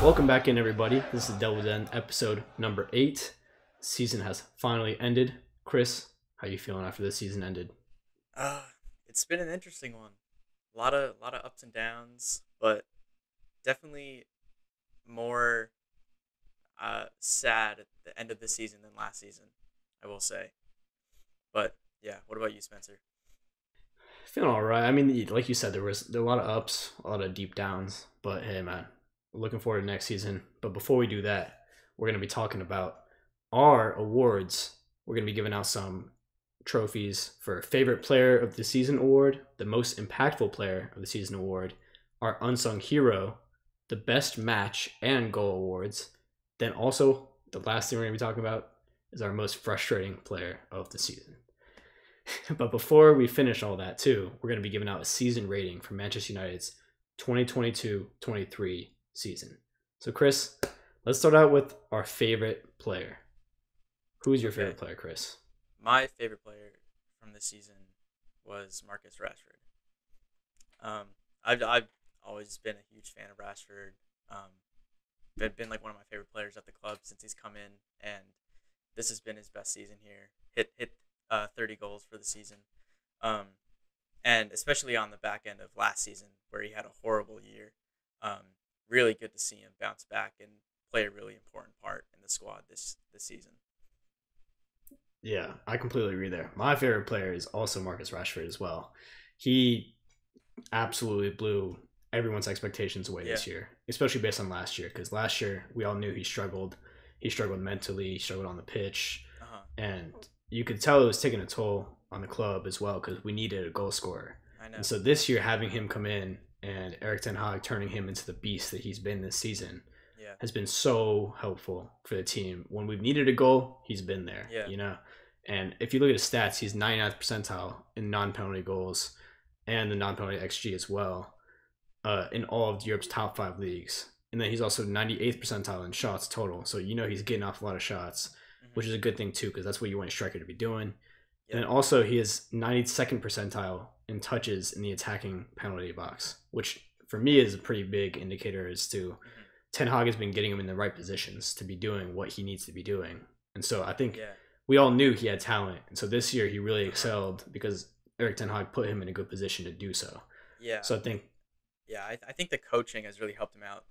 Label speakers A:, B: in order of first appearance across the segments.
A: Welcome back in, everybody. This is Devil's End, episode number 8. Season has finally ended. Chris, how you feeling after this season ended?
B: Uh, it's been an interesting one. A lot of ups and downs, but definitely more sad at the end of the season than last season, I will say. But yeah, what about you, Spencer?
A: Feeling all right. I mean, like you said, there were a lot of ups, a lot of deep downs. But hey, man, looking forward to next season. But before we do that, we're going to be talking about our awards. We're going to be giving out some trophies for favorite player of the season award, the most impactful player of the season award, our unsung hero, the best match and goal awards. Then also the last thing we're going to be talking about is our most frustrating player of the season. But before we finish all that too, we're going to be giving out a season rating for Manchester United's 2022-23 season. So Chris, let's start out with our favorite player. Who's your
B: Okay,
A: favorite player, Chris?
B: my favorite player from this season was Marcus Rashford. I've always been a huge fan of Rashford. Been like one of my favorite players at the club since he's come in, and this has been his best season here. Hit 30 goals for the season, um, and especially on the back end of last season where he had a horrible year. Really good to see him bounce back and play a really important part in the squad this season.
A: Yeah, I completely agree there. My favorite player is also Marcus Rashford as well. He absolutely blew everyone's expectations away
B: Yeah.
A: this year, especially based on last year. Because last year we all knew he struggled. He struggled mentally. He struggled on the pitch,
B: Uh huh.
A: and you could tell it was taking a toll on the club as well because we needed a goal scorer.
B: I
A: And
B: know.
A: so this year, having him come in and Eric Ten Hag turning him into the beast that he's been this season
B: Yeah.
A: has been so helpful for the team. When we've needed a goal, he's been there,
B: Yeah.
A: you know? And if you look at his stats, he's 99th percentile in non-penalty goals and the non-penalty XG as well, in all of Europe's top 5 leagues. And then he's also 98th percentile in shots total. So you know he's getting off a lot of shots,
B: Mhm.
A: which is a good thing too, because that's what you want a striker to be doing. And
B: Yep.
A: then also he is 92nd percentile in touches in the attacking penalty box, which for me is a pretty big indicator as to
B: Mhm.
A: Ten Hag has been getting him in the right positions to be doing what he needs to be doing. And so I think
B: Yeah.
A: we all knew he had talent. And so this year he really
B: Uh huh.
A: excelled because Eric Ten Hag put him in a good position to do so.
B: Yeah.
A: So I think,
B: Yeah. I think the coaching has really helped him out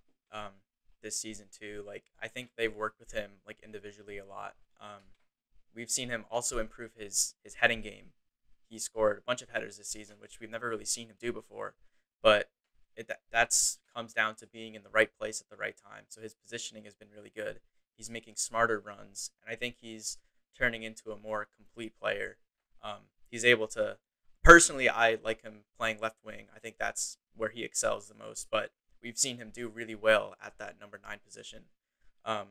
B: this season too. Like I think they've worked with him like individually a lot. We've seen him also improve his heading game. He scored a bunch of headers this season, which we've never really seen him do before. But that's comes down to being in the right place at the right time. So his positioning has been really good. He's making smarter runs, and I think he's turning into a more complete player. He's able to. Personally, I like him playing left wing. I think that's where he excels the most. But we've seen him do really well at that number 9 position. Um,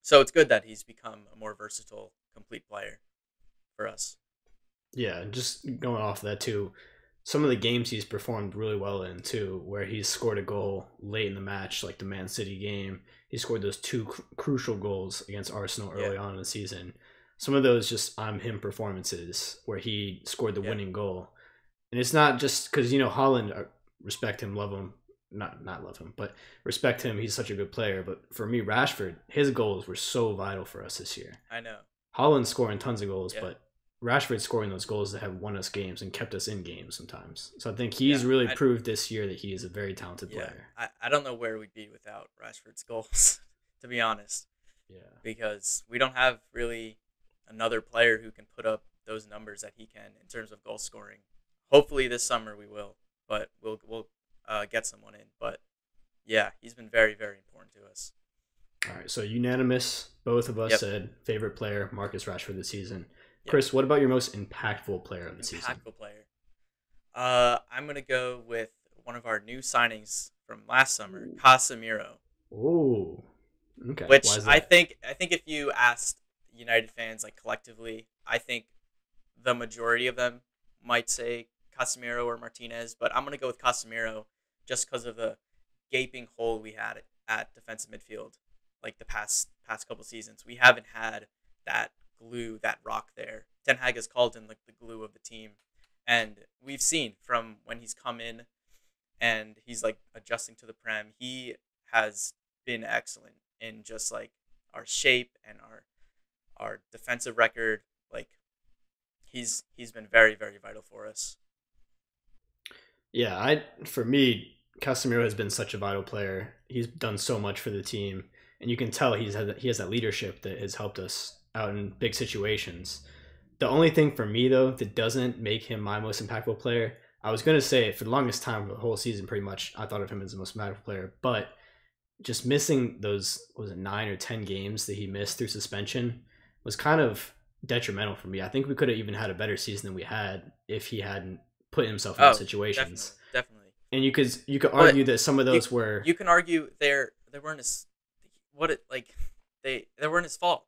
B: so it's good that he's become a more versatile, complete player for us.
A: yeah, just going off of that too, some of the games he's performed really well in too, where he's scored a goal late in the match, like the Man City game. He scored those two crucial goals against Arsenal
B: Yeah,
A: early on in the season. Some of those just I'm him performances where he scored the
B: yeah,
A: winning goal, and it's not just because Holland, respect him, love him, not love him, but respect him. He's such a good player. But for me, Rashford, his goals were so vital for us this year.
B: I know.
A: Holland scoring tons of goals,
B: Yeah,
A: but Rashford scoring those goals that have won us games and kept us in games sometimes. So I think he's
B: yeah,
A: really proved this year that he is a very talented
B: yeah.
A: player.
B: I don't know where we'd be without Rashford's goals, to be honest,
A: Yeah.
B: because we don't have really another player who can put up those numbers that he can in terms of goal scoring. Hopefully this summer we will, but we'll get someone in. But yeah, he's been very very important to us.
A: All right. So unanimous, both of us
B: Yep,
A: said favorite player Marcus Rashford this season.
B: yep.
A: Chris, what about your most impactful player of the season?
B: Impactful player. I'm gonna go with one of our new signings from last summer, Casemiro.
A: Oh, okay. Why
B: Which
A: is
B: I
A: that?
B: think I think if you asked United fans like collectively, I think the majority of them might say Casemiro or Martinez, but I'm gonna go with Casemiro just because of the gaping hole we had at defensive midfield, like the past couple seasons. We haven't had that glue, that rock there. Ten Hag has called him like the glue of the team, and we've seen from when he's come in and he's like adjusting to the prem. He has been excellent in just like our shape and our defensive record. Like he's been very very vital for us.
A: Yeah, I for me, Casemiro has been such a vital player. He's done so much for the team, and you can tell he has that leadership that has helped us out in big situations. The only thing for me though that doesn't make him my most impactful player, I was gonna say for the longest time for the whole season, pretty much I thought of him as the most impactful player, but just missing those was it 9 or 10 games that he missed through suspension was kind of detrimental for me. I think we could have even had a better season than we had if he hadn't put himself in those
B: Oh,
A: situations.
B: definitely, definitely.
A: And you could
B: But
A: argue that some of
B: you
A: those were,
B: you can argue they weren't his what it like they weren't his fault.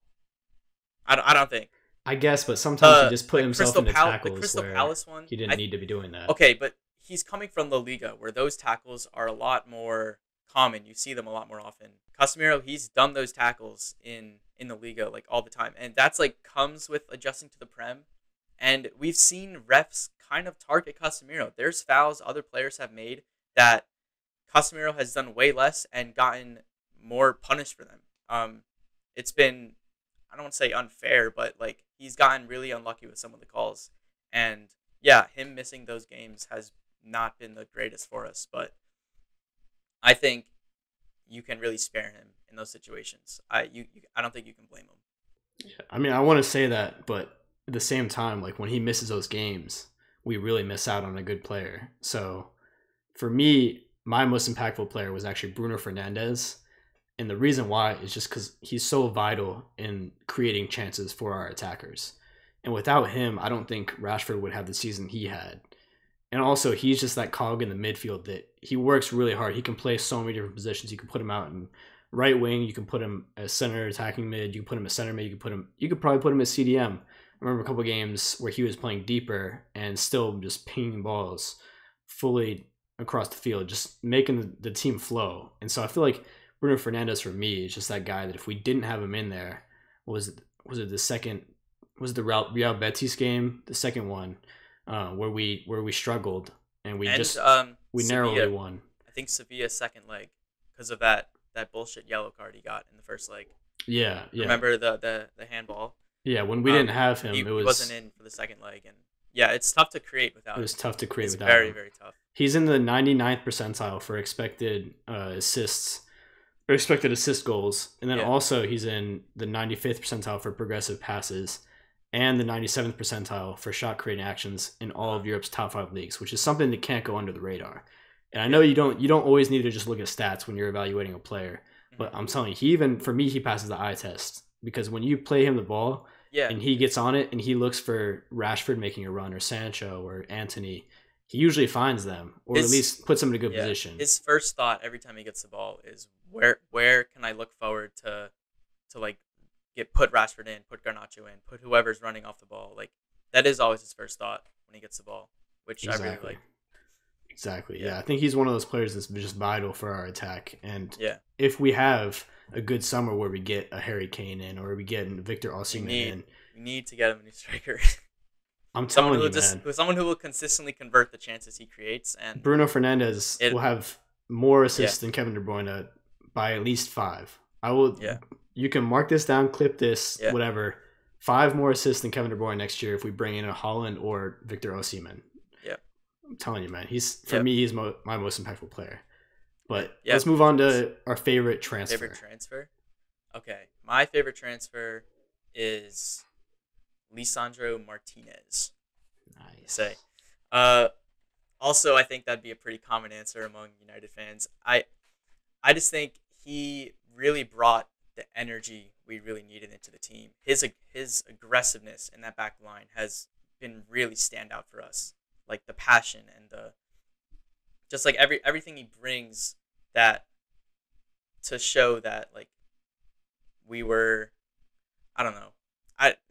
B: I don't think
A: I guess, but sometimes he just put himself into
B: The
A: tackles
B: Crystal
A: where
B: Palace one.
A: he didn't need to be doing that.
B: Okay, but he's coming from La Liga, where those tackles are a lot more common. You see them a lot more often. Casemiro, he's done those tackles in the Liga like all the time, and that's like comes with adjusting to the Prem. And we've seen refs kind of target Casemiro. There's fouls other players have made that Casemiro has done way less and gotten more punished for them. It's been, I don't want to say unfair, but like he's gotten really unlucky with some of the calls. And yeah, him missing those games has not been the greatest for us, but I think you can really spare him in those situations. I don't think you can blame him.
A: I mean, I want to say that, but at the same time, like when he misses those games, we really miss out on a good player. So for me, my most impactful player was actually Bruno Fernandes. And the reason why is just because he's so vital in creating chances for our attackers. And without him, I don't think Rashford would have the season he had. And also, he's just that cog in the midfield that he works really hard. He can play so many different positions. You can put him out in right wing. You can put him as center attacking mid. You can put him as center mid. You could probably put him as CDM. I remember a couple of games where he was playing deeper and still just pinging balls fully across the field, just making the team flow. And so I feel like Bruno Fernandes for me is just that guy that if we didn't have him in there, was it the second, was it the Real Betis game, the second one, where we struggled and we narrowly won.
B: I think Sevilla's second leg because of that bullshit yellow card he got in the first leg.
A: Yeah.
B: Remember the handball?
A: Yeah, when we didn't have him,
B: he
A: it was
B: wasn't in for the second leg, and yeah, it's tough to create without.
A: It was tough to create without
B: very
A: him.
B: very tough.
A: He's in the 99th percentile for expected assists or expected assist goals, and then also he's in the 95th percentile for progressive passes and the 97th percentile for shot creating actions in all of Europe's top 5 leagues, which is something that can't go under the radar. And I know you don't always need to just look at stats when you're evaluating a player, but I'm telling you, for me he passes the eye test because when you play him the ball and he gets on it and he looks for Rashford making a run or Sancho or Anthony, he usually finds them or at least puts them in a good position.
B: His first thought every time he gets the ball is where can I look forward to like put Rashford in, put Garnacho in, put whoever's running off the ball. Like that is always his first thought when he gets the ball, which I really like.
A: Exactly. Yeah, I think he's one of those players that's just vital for our attack. And
B: yeah,
A: if we have a good summer where we get a Harry Kane in or we get Victor Osimhen in,
B: we need to get him a new striker.
A: I'm telling you, man.
B: Someone who will consistently convert the chances he creates. And
A: Bruno Fernandes will have more assists than Kevin De Bruyne by at least 5. I will.
B: Yeah.
A: You can mark this down, clip this, whatever. 5 more assists than Kevin De Bruyne next year if we bring in a Haaland or Victor Osimhen.
B: Yeah.
A: I'm telling you, man. He's my most impactful player. But let's move on to our favorite transfer.
B: Favorite transfer? Okay. My favorite transfer is Lisandro Martinez.
A: Nice.
B: Say. Also, I think that'd be a pretty common answer among United fans. I just think he really brought the energy we really needed into the team. His aggressiveness in that back line has been really standout for us. Like the passion and the just like everything he brings that to show that like we were, I don't know,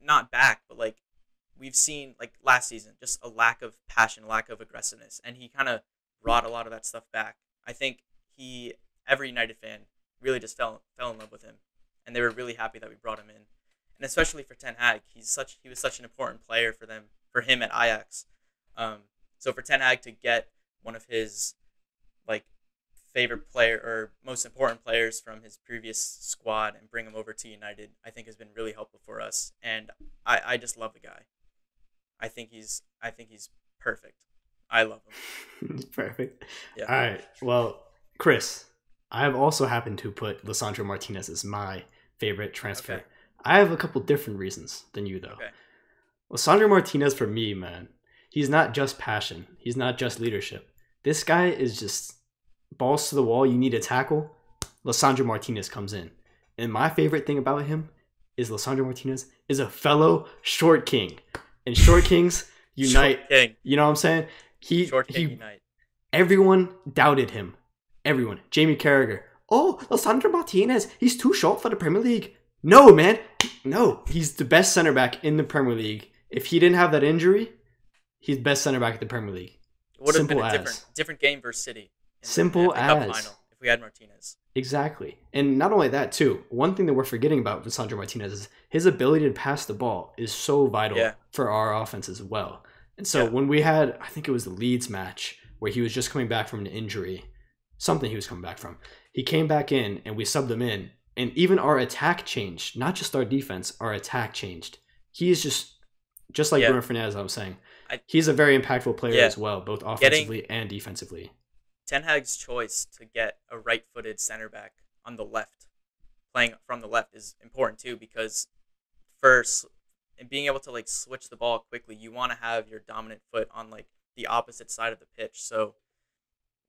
B: not back, but like we've seen like last season just a lack of passion, a lack of aggressiveness, and he kind of brought a lot of that stuff back. I think every United fan really just fell in love with him, and they were really happy that we brought him in, and especially for Ten Hag, he was such an important player for him at Ajax. So for Ten Hag to get one of his like favorite player or most important players from his previous squad and bring him over to United, I think has been really helpful for us. And I just love the guy. I think he's perfect. I love him.
A: Perfect.
B: Yeah.
A: All right. Well, Chris, I have also happened to put Lisandro Martinez as my favorite transfer.
B: Okay.
A: I have a couple different reasons than you, though.
B: Okay.
A: Lisandro Martinez, for me, man, he's not just passion. He's not just leadership. This guy is just balls to the wall. You need a tackle. Lisandro Martinez comes in. And my favorite thing about him is Lisandro Martinez is a fellow short king. And short kings unite.
B: Short king.
A: You know what I'm saying?
B: Short king unite.
A: Everyone doubted him. Everyone. Jamie Carragher. Oh, Lisandro Martinez. He's too short for the Premier League. No, man. No. He's the best center back in the Premier League. If he didn't have that injury, he's best center back in the Premier League.
B: It would have
A: Simple
B: been a
A: as.
B: different game versus City.
A: Simple
B: the Cup
A: as.
B: final if we had Martinez.
A: Exactly. And not only that, too, one thing that we're forgetting about Lisandro Martinez is his ability to pass the ball is so vital for our offense as well. And so when we had, I think it was the Leeds match, where he was just coming back from an injury, something he was coming back from, he came back in and we subbed him in. And even our attack changed, not just our defense, our attack changed. He is just like Bruno Fernandes, I was saying. He's a very impactful player as well, both offensively and defensively.
B: Ten Hag's choice to get a right-footed center back on the left, playing from the left, is important too, because first, and being able to like switch the ball quickly, you want to have your dominant foot on like the opposite side of the pitch. So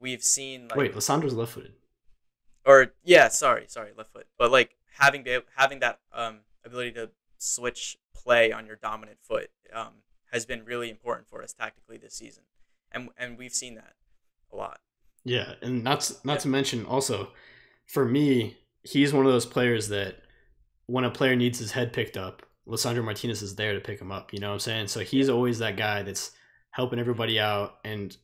B: we've seen like
A: wait, Lisandro's left-footed.
B: Or sorry, left foot. But like having that ability to switch play on your dominant foot has been really important for us tactically this season, and we've seen that a lot.
A: Yeah, and not to mention also, for me, he's one of those players that when a player needs his head picked up, Lisandro Martinez is there to pick him up. You know what I'm saying? So he's always that guy that's helping everybody out, and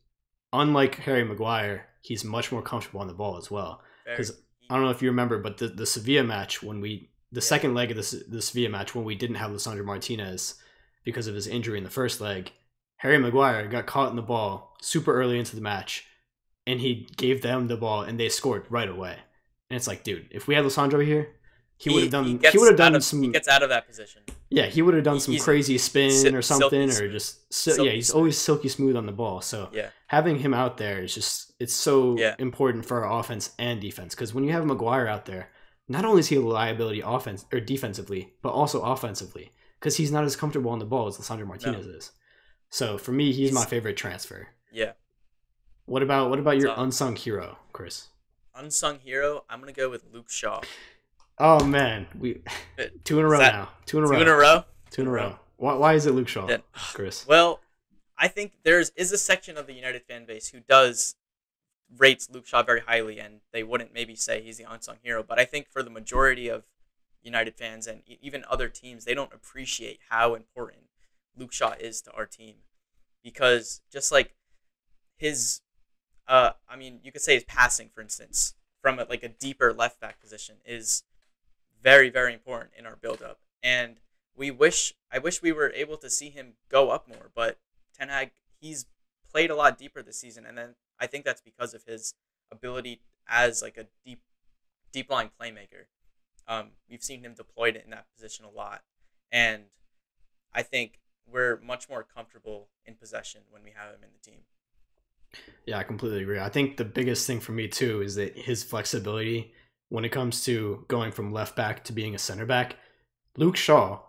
A: unlike Harry Maguire, he's much more comfortable on the ball as well. Because I don't know if you remember, but the Sevilla match second leg of the Sevilla match when we didn't have Lisandro Martinez because of his injury in the first leg, Harry Maguire got caught in the ball super early into the match, and he gave them the ball and they scored right away. And it's like, dude, if we had Lisandro here, he would have done. He would have done some.
B: He gets out of that position.
A: Yeah, he would have done some crazy spin or something, or just he's always silky smooth on the ball. So having him out there is just it's so important for our offense and defense. Because when you have Maguire out there, not only is he a liability offense or defensively, but also offensively, because he's not as comfortable on the ball as Lisandro Martinez is. So for me, he's my favorite transfer.
B: Yeah.
A: What about your unsung hero, Chris?
B: Unsung hero, I'm gonna go with Luke Shaw.
A: Oh man, we 2 in a row now. 2 in a row.
B: 2 in a row.
A: 2 in a row. Why is it Luke Shaw, Chris?
B: Well, I think there is a section of the United fan base who rates Luke Shaw very highly, and they wouldn't maybe say he's the unsung hero. But I think for the majority of United fans and even other teams, they don't appreciate how important Luke Shaw is to our team, because just like his, you could say his passing, for instance, from a deeper left back position is very, very important in our build-up. And I wish we were able to see him go up more, but Ten Hag, he's played a lot deeper this season, and then I think that's because of his ability as like a deep line playmaker. We've seen him deployed in that position a lot, and I think we're much more comfortable in possession when we have him in the team.
A: Yeah, I completely agree. I think the biggest thing for me too is that his flexibility when it comes to going from left back to being a center back. Luke Shaw,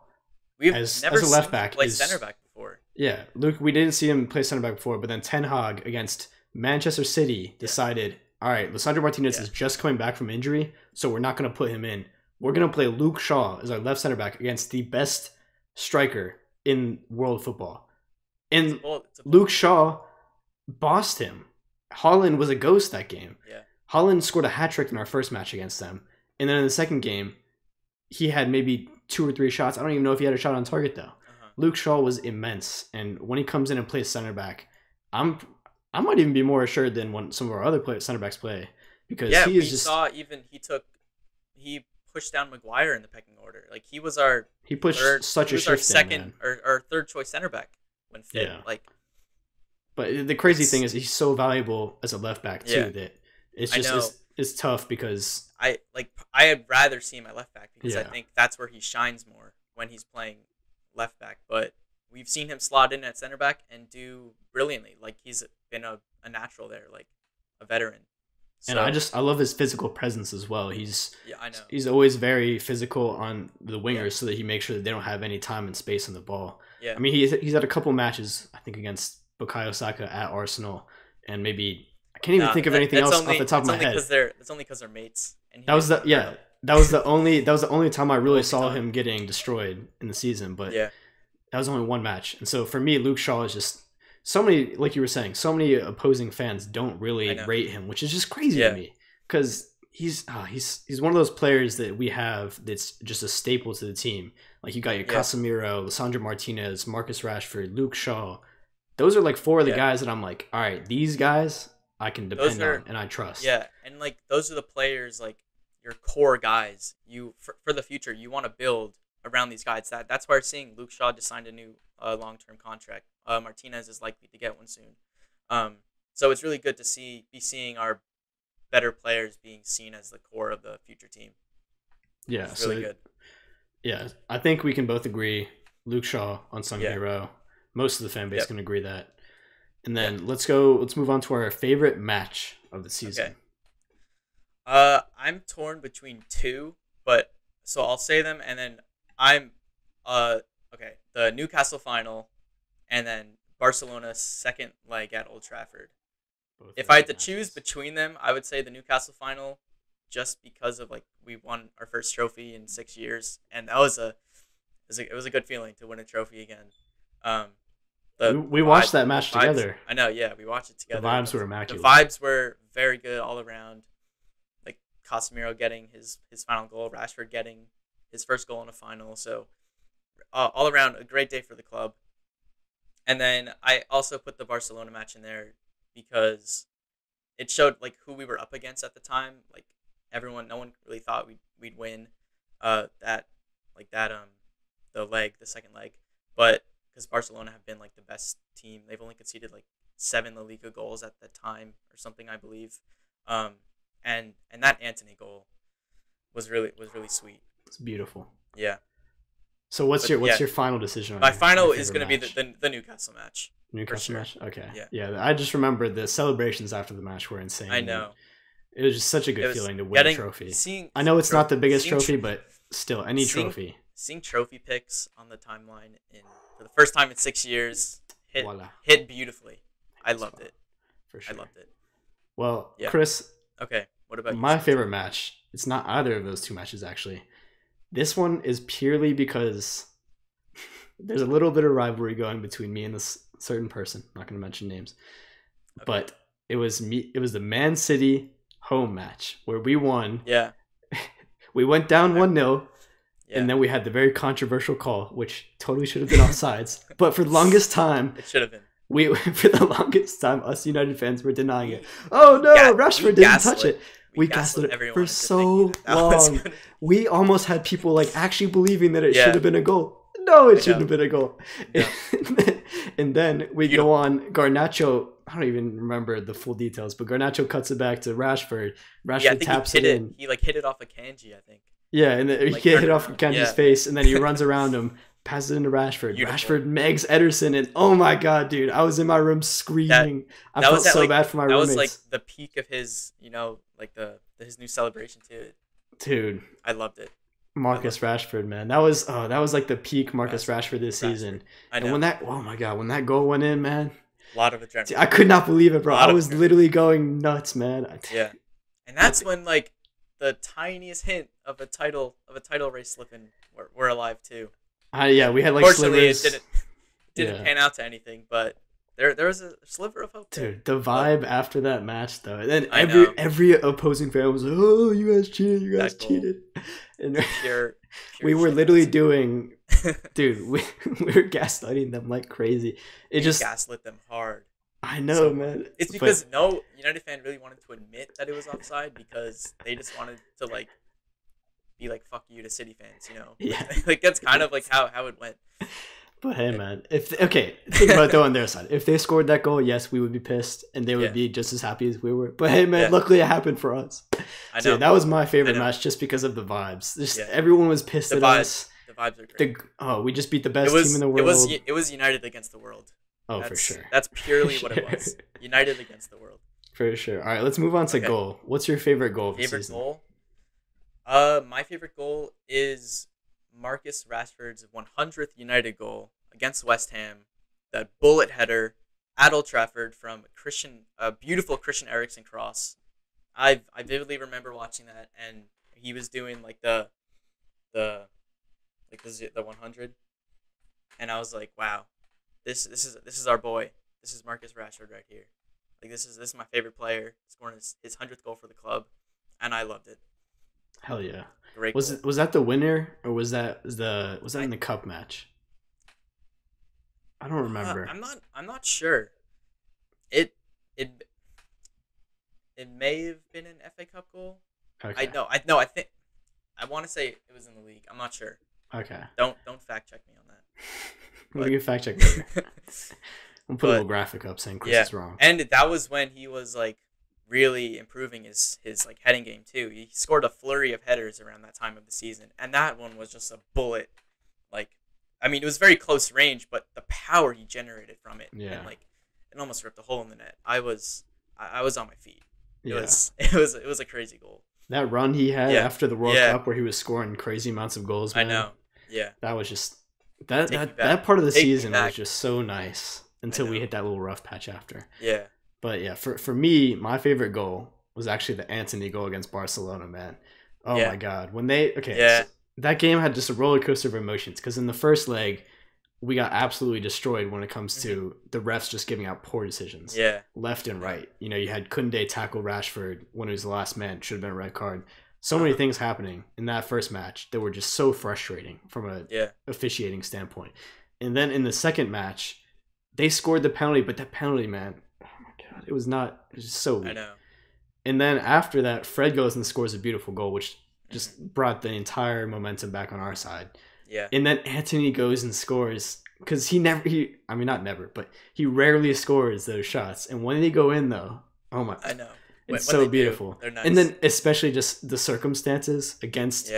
A: as a left back,
B: play center back before.
A: Yeah, we didn't see him play center back before, but then Ten Hag against Manchester City decided, all right, Lisandro Martinez is just coming back from injury, so we're not going to put him in. We're going to play Luke Shaw as our left center back against the best striker in world football. And Luke Shaw bossed him. Haaland was a ghost that game.
B: Yeah.
A: Haaland scored a hat-trick in our first match against them. And then in the second game, he had maybe 2 or 3 shots. I don't even know if he had a shot on target, though. Luke Shaw was immense. And when he comes in and plays center back, I might even be more assured than when some of our other center backs play. Because he is just...
B: he pushed down Maguire in the pecking order. Like, he was our...
A: He pushed such a shift in,
B: our third choice center back when fit.
A: Yeah. But the crazy thing is he's so valuable as a left back, too, that It's
B: I
A: just
B: know.
A: it's tough because
B: I'd rather see him at left back because I
A: yeah.
B: think that's where he shines more when he's playing left back. But we've seen him slot in at center back and do brilliantly. Like he's been a natural there, like a veteran.
A: And
B: So
A: I love his physical presence as well.
B: yeah, I know.
A: He's always very physical on the
B: Yeah,
A: wingers so that he makes sure that they don't have any time and space on the ball.
B: yeah,
A: I mean, he's had a couple matches I think against Bukayo Saka at Arsenal, and maybe I can't even
B: nah,
A: think of anything
B: that's
A: else off
B: only
A: the top of my head.
B: that's only because they're mates, and he
A: That was
B: didn't
A: the
B: want to hurt
A: yeah.
B: him.
A: That was the only time I
B: The
A: really
B: only
A: saw
B: time.
A: him getting destroyed in the season. But
B: Yeah,
A: that was only one match, and so for me, Luke Shaw is just so many. Like you were saying, so many opposing fans don't
B: I
A: really
B: know.
A: rate him, which is just crazy to
B: Yeah,
A: me because he's one of those players that we have that's just a staple to the team. Like you got your
B: yeah,
A: Casemiro, Lissandro Martinez, Marcus Rashford, Luke Shaw. Those are like four of the
B: yeah.
A: guys that I'm like, all right, these guys I can
B: Those
A: depend on
B: are
A: and I trust.
B: yeah, and like those are the players like your core guys. You for the future, you want to build around these guys. That's why we're seeing Luke Shaw just signed a new long term contract. Martinez is likely to get one soon. Um, so it's really good to be seeing our better players being seen as the core of the future team, which
A: Yeah,
B: is really
A: so
B: good.
A: yeah, I think we can both agree Luke Shaw, unsung
B: Yeah.
A: hero. Most of the fan base
B: Yep.
A: can agree that. And
B: Yep.
A: then let's move on to our favorite match of the
B: Okay.
A: season.
B: I'm torn between two, but so I'll say them, and then I'm okay. The Newcastle final, and then Barcelona's second leg at Old Trafford.
A: Both
B: If
A: really
B: I had
A: good
B: to choose
A: matches.
B: between them, I would say the Newcastle final, just because of like we won our first trophy in 6 years, and that was it was a good feeling to win a trophy again. Um,
A: We watched that
B: the
A: match
B: vibes.
A: together.
B: I know, yeah, we watched it
A: The
B: together.
A: vibes were
B: The
A: immaculate.
B: vibes were very good all around. Like Casemiro getting his final goal, Rashford getting his first goal in a final. So all around a great day for the club. And then I also put the Barcelona match in there because it showed like who we were up against at the time. Like no one really thought we'd win that like that the second leg, but because Barcelona have been like the best team, they've only conceded like 7 La Liga goals at the time or something, I believe. Um, and that Antony goal was really sweet.
A: It's beautiful.
B: Yeah,
A: So
B: but
A: what's
B: yeah,
A: your final decision on
B: my final
A: your
B: is
A: favorite
B: gonna be
A: match?
B: the Newcastle match for
A: Newcastle
B: sure.
A: match? Okay.
B: Yeah,
A: Yeah, I just remember the celebrations after the match were insane.
B: I
A: And
B: know.
A: it was just such a
B: It
A: good
B: was
A: feeling to win a
B: getting
A: trophy.
B: seeing
A: I know it's not the biggest
B: seeing
A: trophy, but still, any
B: seeing
A: trophy.
B: seeing trophy pics on the timeline for the first time in 6 years
A: Voila.
B: hit beautifully. I
A: It's
B: loved
A: fun,
B: it.
A: for
B: I
A: sure.
B: loved it.
A: Well,
B: Yeah.
A: Chris,
B: Okay. What about you,
A: my
B: Spencer?
A: favorite match, it's not either of those two matches actually. This one is purely because there's a little bit of rivalry going between me and this certain person. I'm not going to mention names.
B: Okay.
A: But it was the Man City home match where we won.
B: Yeah.
A: We went down 1-0
B: Yeah.
A: and then we had the very controversial call, which totally should have been offsides. But for the longest time,
B: It should have been.
A: us United fans were denying it. Oh no, Rashford didn't touch it. We gaslit it
B: everyone
A: for
B: into
A: so
B: thinking that was
A: long.
B: gonna-
A: We almost had people like actually believing that it
B: Yeah.
A: should have been a goal. No, it
B: I
A: shouldn't
B: know.
A: have been a goal.
B: No.
A: And then we
B: Beautiful.
A: go on. Garnacho, I don't even remember the full details, but Garnacho cuts it back to Rashford. Rashford
B: Yeah, I think
A: taps
B: he
A: it
B: hit
A: in.
B: He like hit it off a Kanji, I think.
A: Yeah, and then he
B: Like,
A: hit
B: turned
A: it off
B: around.
A: Kanji's
B: Yeah.
A: face, and then he runs around him, passes it into Rashford.
B: Beautiful.
A: Rashford megs Ederson, and oh my god, dude, I was in my room screaming. I
B: that
A: felt
B: was at,
A: so
B: like-
A: bad for my
B: That
A: roommates.
B: was like the peak of his, like his new celebration too.
A: Dude,
B: I loved it.
A: Marcus Rashford, man, that was like the peak Marcus Rashford this season.
B: I know.
A: And when that goal went in, man,
B: A lot of adrenaline.
A: I could not believe it, bro.
B: Lot
A: I
B: of
A: was
B: adrenaline.
A: literally going nuts, man.
B: Yeah, and that's when like the tiniest hint of a title race slipping we're alive too.
A: Yeah, we had like
B: Unfortunately,
A: slivers.
B: it didn't
A: Yeah.
B: pan out to anything, but there was a sliver of hope there.
A: Dude, the vibe after that match, though, and then
B: I know.
A: every opposing fan was like, "Oh, you guys cheated! You guys
B: That goal.
A: cheated!" And
B: Pure
A: we were
B: shit.
A: literally doing, dude, we were gaslighting them like crazy. It
B: We
A: just,
B: gaslit them hard.
A: I know,
B: So
A: man.
B: It's
A: But-
B: because no United fan really wanted to admit that it was offside because they just wanted to like be like fuck you to City fans,
A: Yeah.
B: like that's kind of like how it went.
A: But hey, man, okay, think about it though on their side. If they scored that goal, yes, we would be pissed, and they would be just as happy as we were. But hey, man, luckily it happened for us.
B: I know.
A: So that was my favorite match just because of the vibes. Just everyone was pissed at us.
B: The vibes are great.
A: We just beat the best team in the world.
B: It was United against the world.
A: For sure.
B: That's purely what it was. United against the world.
A: For sure. All right, let's move on to goal. What's your favorite goal of the season?
B: Goal? My favorite goal is Marcus Rashford's 100th United goal against West Ham. That bullet header at Old Trafford from a beautiful Christian Eriksen cross. I vividly remember watching that, and he was doing like the 100, and I was like, wow, this is our boy. This is Marcus Rashford right here. Like this is my favorite player, scoring his 100th goal for the club, and I loved it. Hell
A: yeah! Great. Was that the winner, or was that in the cup match? I don't remember.
B: I'm not sure. It may have been an FA Cup goal. Okay. I think I want to say it was in the league. I'm not sure.
A: Okay.
B: Don't fact check me on that.
A: We can fact check later. We'll put a little graphic up saying Chris is wrong.
B: And that was when he was like really improving his like heading game too. He scored a flurry of headers around that time of the season, and that one was just a bullet. Like, I mean, it was very close range, but the power he generated from it, and like it almost ripped a hole in the net. I was on my feet. It was a crazy goal.
A: That run he had after the World Cup, where he was scoring crazy amounts of goals. Man,
B: I know. Yeah.
A: That was just that part of the season was just so nice until we hit that little rough patch after.
B: Yeah.
A: But yeah, for me, my favorite goal was actually the Antony goal against Barcelona, man. Oh my God. When so that game had just a roller coaster of emotions, because in the first leg, we got absolutely destroyed when it comes to the refs just giving out poor decisions. Left and right. You know, you had Koundé tackle Rashford when he was the last man. Should have been a red card. So many things happening in that first match that were just so frustrating from a officiating standpoint. And then in the second match, they scored the penalty, but that penalty, man, oh my God, it was just so weak.
B: I know.
A: And then after that, Fred goes and scores a beautiful goal, which just brought the entire momentum back on our side.
B: Yeah.
A: And then Antony goes and scores, because he rarely scores those shots. And when they go in, though, oh my,
B: I know.
A: It's so beautiful.
B: They're nice.
A: And then especially just the circumstances against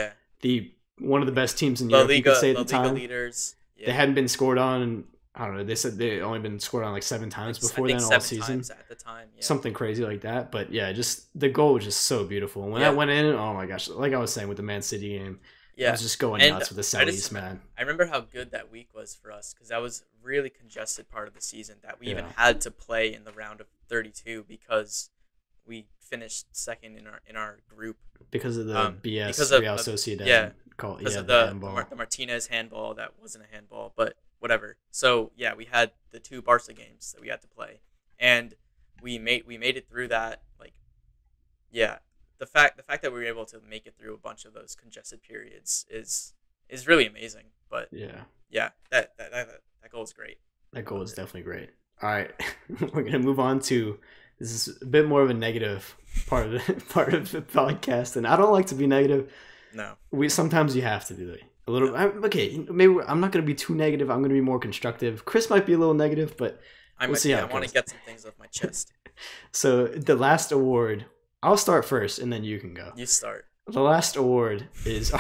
A: one of the best teams in Europe, you could say at the time.
B: Leaders. Yeah.
A: They hadn't been scored on, I don't know, they said they only been scored on like 7 times before then all season.
B: At the time,
A: something crazy like that. But yeah, just the goal was just so beautiful. And when that went in, oh my gosh, like I was saying with the Man City game, I was just going nuts with the Saudis, man.
B: I remember how good that week was for us, because that was a really congested part of the season that we even had to play in the round of 32 because we finished second in our group
A: because of the BS Real Sociedad call.
B: Because of the Martinez handball that wasn't a handball, but whatever. So yeah, we had the 2 Barca games that we had to play, and we made it through that. Like, yeah, the fact that we were able to make it through a bunch of those congested periods is really amazing. But that goal is great.
A: That goal is definitely great. All right, we're gonna move on to. This is a bit more of a negative part of the podcast, and I don't like to be negative.
B: No,
A: sometimes you have to do it a little. Okay, maybe I'm not going to be too negative. I'm going to be more constructive. Chris might be a little negative, but we'll see how it goes.
B: I want to get some things off my chest.
A: So the last award, I'll start first, and then you can go.
B: You start.
A: The last award is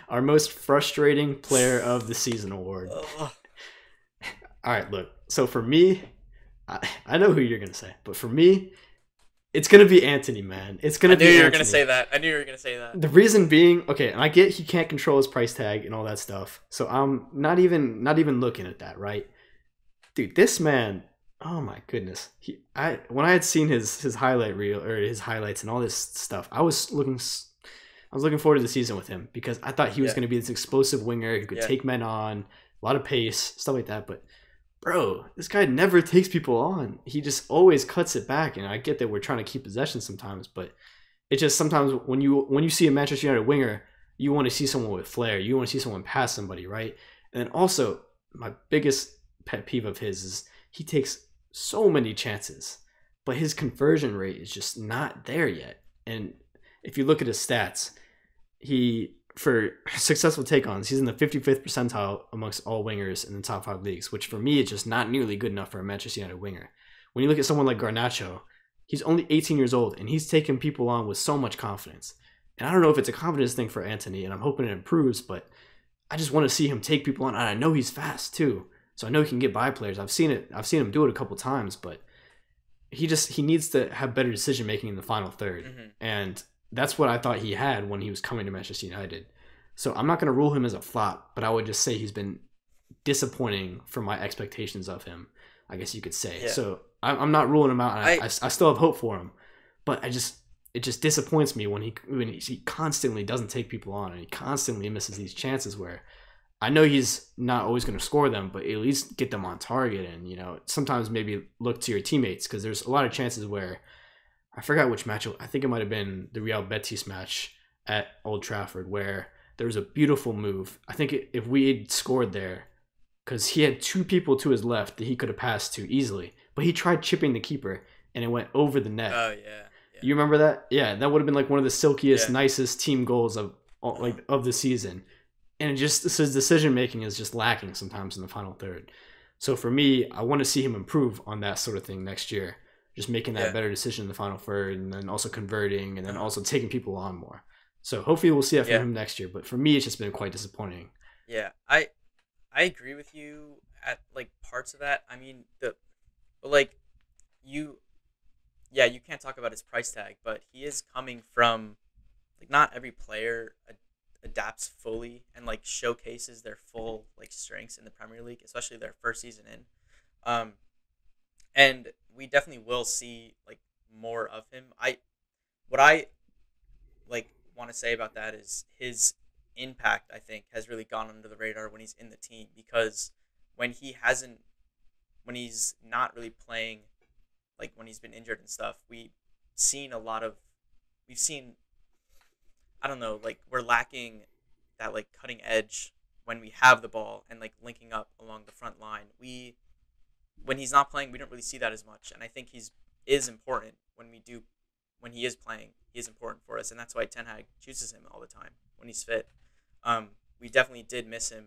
A: our most frustrating player of the season award. All right, look. So for me. I know who you're going to say, but for me, it's going to be Antony, man. It's going to be Antony. I knew you were
B: going to say that.
A: The reason being, okay, and I get he can't control his price tag and all that stuff, so I'm not even looking at that, right? Dude, this man, oh my goodness. When I had seen his highlight reel or his highlights and all this stuff, I was looking forward to the season with him, because I thought he was going to be this explosive winger who could take men on, a lot of pace, stuff like that, but bro, this guy never takes people on. He just always cuts it back. And I get that we're trying to keep possession sometimes, but it's just sometimes when you see a Manchester United winger, you want to see someone with flair. You want to see someone pass somebody, right? And then also, my biggest pet peeve of his is he takes so many chances, but his conversion rate is just not there yet. And if you look at his stats, he for successful take-ons, he's in the 55th percentile amongst all wingers in the top 5 leagues, which for me is just not nearly good enough for a Manchester United winger. When you look at someone like Garnacho, he's only 18 years old, and he's taking people on with so much confidence. And I don't know if it's a confidence thing for Anthony, and I'm hoping it improves, but I just want to see him take people on, and I know he's fast too. So I know he can get by players. I've seen it. I've seen him do it a couple times, but he needs to have better decision making in the final third.
B: Mm-hmm.
A: And that's what I thought he had when he was coming to Manchester United. So I'm not going to rule him as a flop, but I would just say he's been disappointing for my expectations of him, I guess you could say. Yeah. So I'm not ruling him out. I still have hope for him, but it just disappoints me when he constantly doesn't take people on, and he constantly misses these chances where I know he's not always going to score them, but at least get them on target. And, sometimes maybe look to your teammates, because there's a lot of chances where I forgot which match. I think it might have been the Real Betis match at Old Trafford where there was a beautiful move. I think if we had scored there, because he had two people to his left that he could have passed to easily, but he tried chipping the keeper and it went over the net.
B: Oh, yeah.
A: You remember that? Yeah, that would have been like one of the silkiest, nicest team goals of the season. And his decision making is just lacking sometimes in the final third. So for me, I want to see him improve on that sort of thing next year. Just making that better decision in the final third, and then also converting, and then also taking people on more. So hopefully we'll see that from him next year. But for me, it's just been quite disappointing.
B: Yeah, I agree with you at like parts of that. I mean, you can't talk about his price tag, but he is coming from like not every player adapts fully and like showcases their full like strengths in the Premier League, especially their first season in. And we definitely will see like more of him. What I like want to say about that is his impact, I think, has really gone under the radar when he's in the team, because when he's not really playing, like when he's been injured and stuff, we've seen I don't know, like we're lacking that like cutting edge when we have the ball and like linking up along the front line. When he's not playing, we don't really see that as much, and I think is important when he is playing. He is important for us, and that's why Ten Hag chooses him all the time when he's fit. We definitely did miss him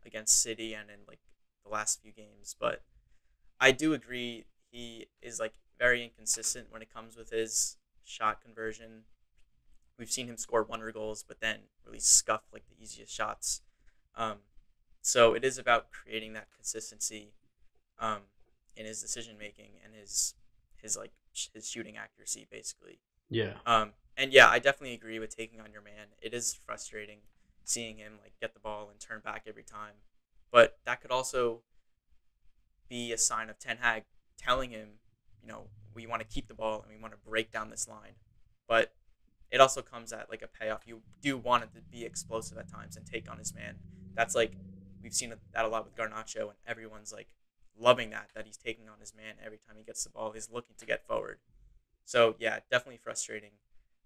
B: against City and in like the last few games, but I do agree he is like very inconsistent when it comes with his shot conversion. We've seen him score wonder goals, but then really scuff like the easiest shots. So it is about creating that consistency in his decision making and his shooting accuracy, basically.
A: Yeah.
B: And yeah, I definitely agree with taking on your man. It is frustrating seeing him like get the ball and turn back every time, but that could also be a sign of Ten Hag telling him, we want to keep the ball and we want to break down this line. But it also comes at like a payoff. You do want it to be explosive at times and take on his man. That's like we've seen that a lot with Garnacho, and everyone's like loving that he's taking on his man every time he gets the ball. He's looking to get forward. So yeah, definitely frustrating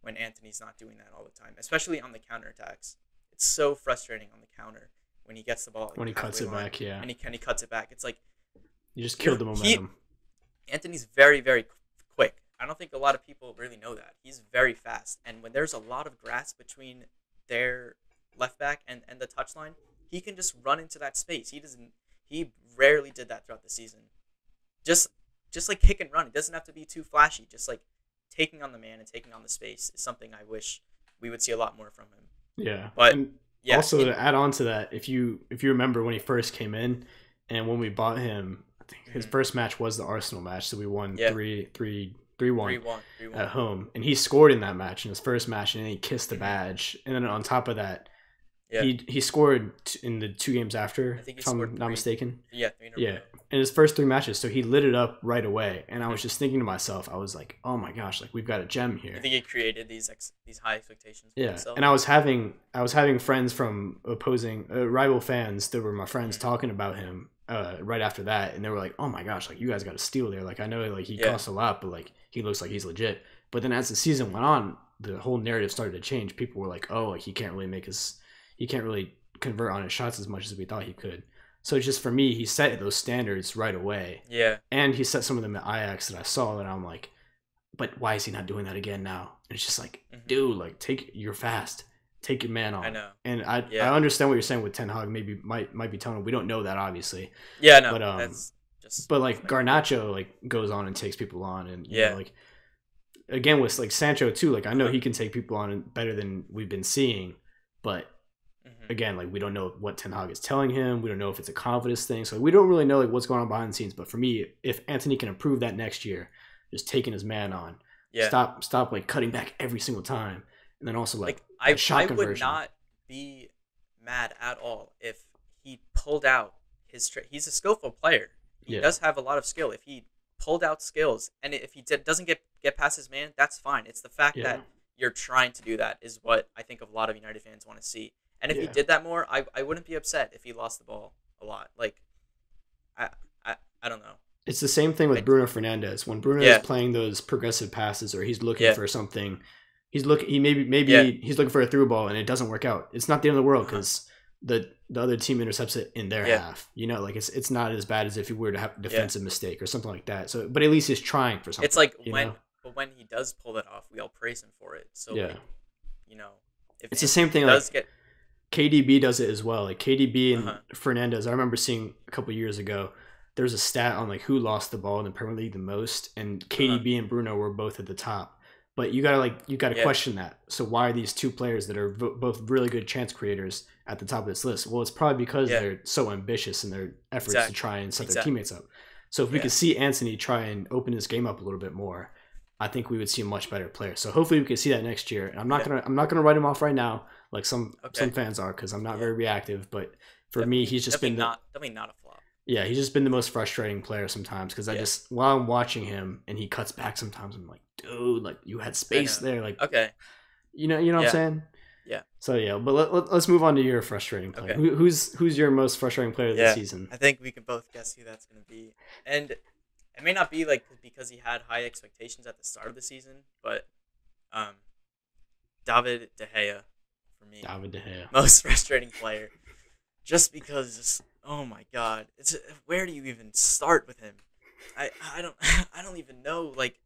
B: when Anthony's not doing that all the time, especially on the counterattacks. It's so frustrating on the counter when he gets the ball. Like,
A: when he cuts it back, yeah.
B: And he cuts it back. It's like
A: you just killed the momentum.
B: Anthony's very, very quick. I don't think a lot of people really know that. He's very fast. And when there's a lot of grass between their left back and the touchline, he can just run into that space. He rarely did that throughout the season. Just like kick and run. It doesn't have to be too flashy. Just like taking on the man and taking on the space is something I wish we would see a lot more from him.
A: Yeah.
B: But
A: yeah, also to add on to that, if you remember when he first came in and when we bought him, I think his first match was the Arsenal match, so we won 3-1 at home, and he scored in that match in his first match, and then he kissed the badge, and then on top of that, he scored in the 2 games after, if I'm not mistaken.
B: Yeah,
A: in his first 3 matches, so he lit it up right away, and I was just thinking to myself, I was like, oh my gosh, like we've got a gem here.
B: I think he created these high expectations for himself.
A: And I was having friends from opposing rival fans that were my friends talking about him right after that, and they were like, oh my gosh, like you guys got a steal there. Like I know like he costs a lot, but like he looks like he's legit. But then as the season went on, the whole narrative started to change. People were like, oh, like he can't really convert on his shots as much as we thought he could. So it's just, for me, he set those standards right away.
B: Yeah.
A: And he set some of them at Ajax that I saw that I'm like, but why is he not doing that again now? And it's just like, dude, like you're fast. take your man
B: I
A: on.
B: know.
A: And I
B: Yeah.
A: understand what you're saying with Ten Hag. Maybe might be telling him. We don't know that obviously,
B: Yeah. No,
A: but
B: that's just
A: but like
B: speculative.
A: Garnacho like goes on and takes people on, and
B: Yeah.
A: like again with like Sancho too. Like I know
B: Uh-huh.
A: he can take people on better than we've been seeing, but
B: Hmm.
A: again, like we don't know what Ten Hag is telling him. We don't know if it's a confidence thing. So we don't really know like what's going on behind the scenes. But for me, if Anthony can improve that next year, just taking his man on,
B: Yeah.
A: stop like cutting back every single time, and then also like
B: Like
A: that
B: I
A: shot
B: would
A: conversion.
B: not be mad at all if he pulled out his he's a skillful player. He
A: Yeah,
B: does have a lot of skill. If he pulled out skills and if he doesn't get past his man, that's fine. It's the fact
A: yeah,
B: that you're trying to do that is what I think a lot of United fans want to see. And if he
A: yeah.
B: did that more, I wouldn't be upset if he lost the ball a lot. Like I I, I don't know.
A: It's the same thing with
B: I
A: Bruno Fernandez. When Bruno is
B: yeah,
A: playing those progressive passes or he's looking
B: yeah,
A: for something, he
B: yeah.
A: maybe he's looking for a through ball and it doesn't work out. It's not the end of the world
B: Uh-huh.
A: because the other team intercepts it in their
B: Yeah.
A: half. Like it's not as bad as if you were to have a
B: Yeah.
A: defensive mistake or something like that. So, but at least he's trying for
B: It's
A: something.
B: like when he does pull that off, we all praise him for it. So
A: Yeah,
B: like, you know, if
A: it's the same
B: Anthony
A: thing.
B: does
A: Like
B: get
A: KDB does it as well. Like KDB and
B: uh-huh.
A: Fernandez. I remember seeing a couple years ago. There was a stat on like who lost the ball in the Premier League the most, and
B: Uh-huh.
A: KDB and Bruno were both at the top. But you gotta
B: Yeah.
A: question that. So why are these two players that are both really good chance creators at the top of this list? Well, it's probably because
B: Yeah.
A: they're so ambitious in their efforts to
B: Exactly.
A: try and set their
B: Exactly.
A: teammates up. So if we
B: Yeah.
A: could see Anthony try and open his game up a little bit more, I think we would see a much better player. So hopefully we can see that next year. And
B: Yeah.
A: I'm not gonna write him off right now like some
B: Okay.
A: fans are because I'm not
B: Yeah.
A: very reactive. But for me,
B: Definitely not a flop.
A: he's just been the most frustrating player sometimes because I
B: Yeah.
A: just while I'm watching him and he cuts back sometimes I'm like, dude, like you had
B: I
A: space
B: know.
A: there, like
B: Okay.
A: you know what I'm
B: Yeah.
A: saying?
B: Yeah.
A: So yeah, but let's move on to your frustrating player.
B: Okay.
A: Who's your most frustrating player this
B: Yeah.
A: season?
B: I think we can both guess who that's going to be. And it may not be like because he had high expectations at the start of the season, but um David De Gea for me.
A: David De Gea.
B: Most frustrating player. Just because oh my god. It's where do you even start with him? I don't I don't even know like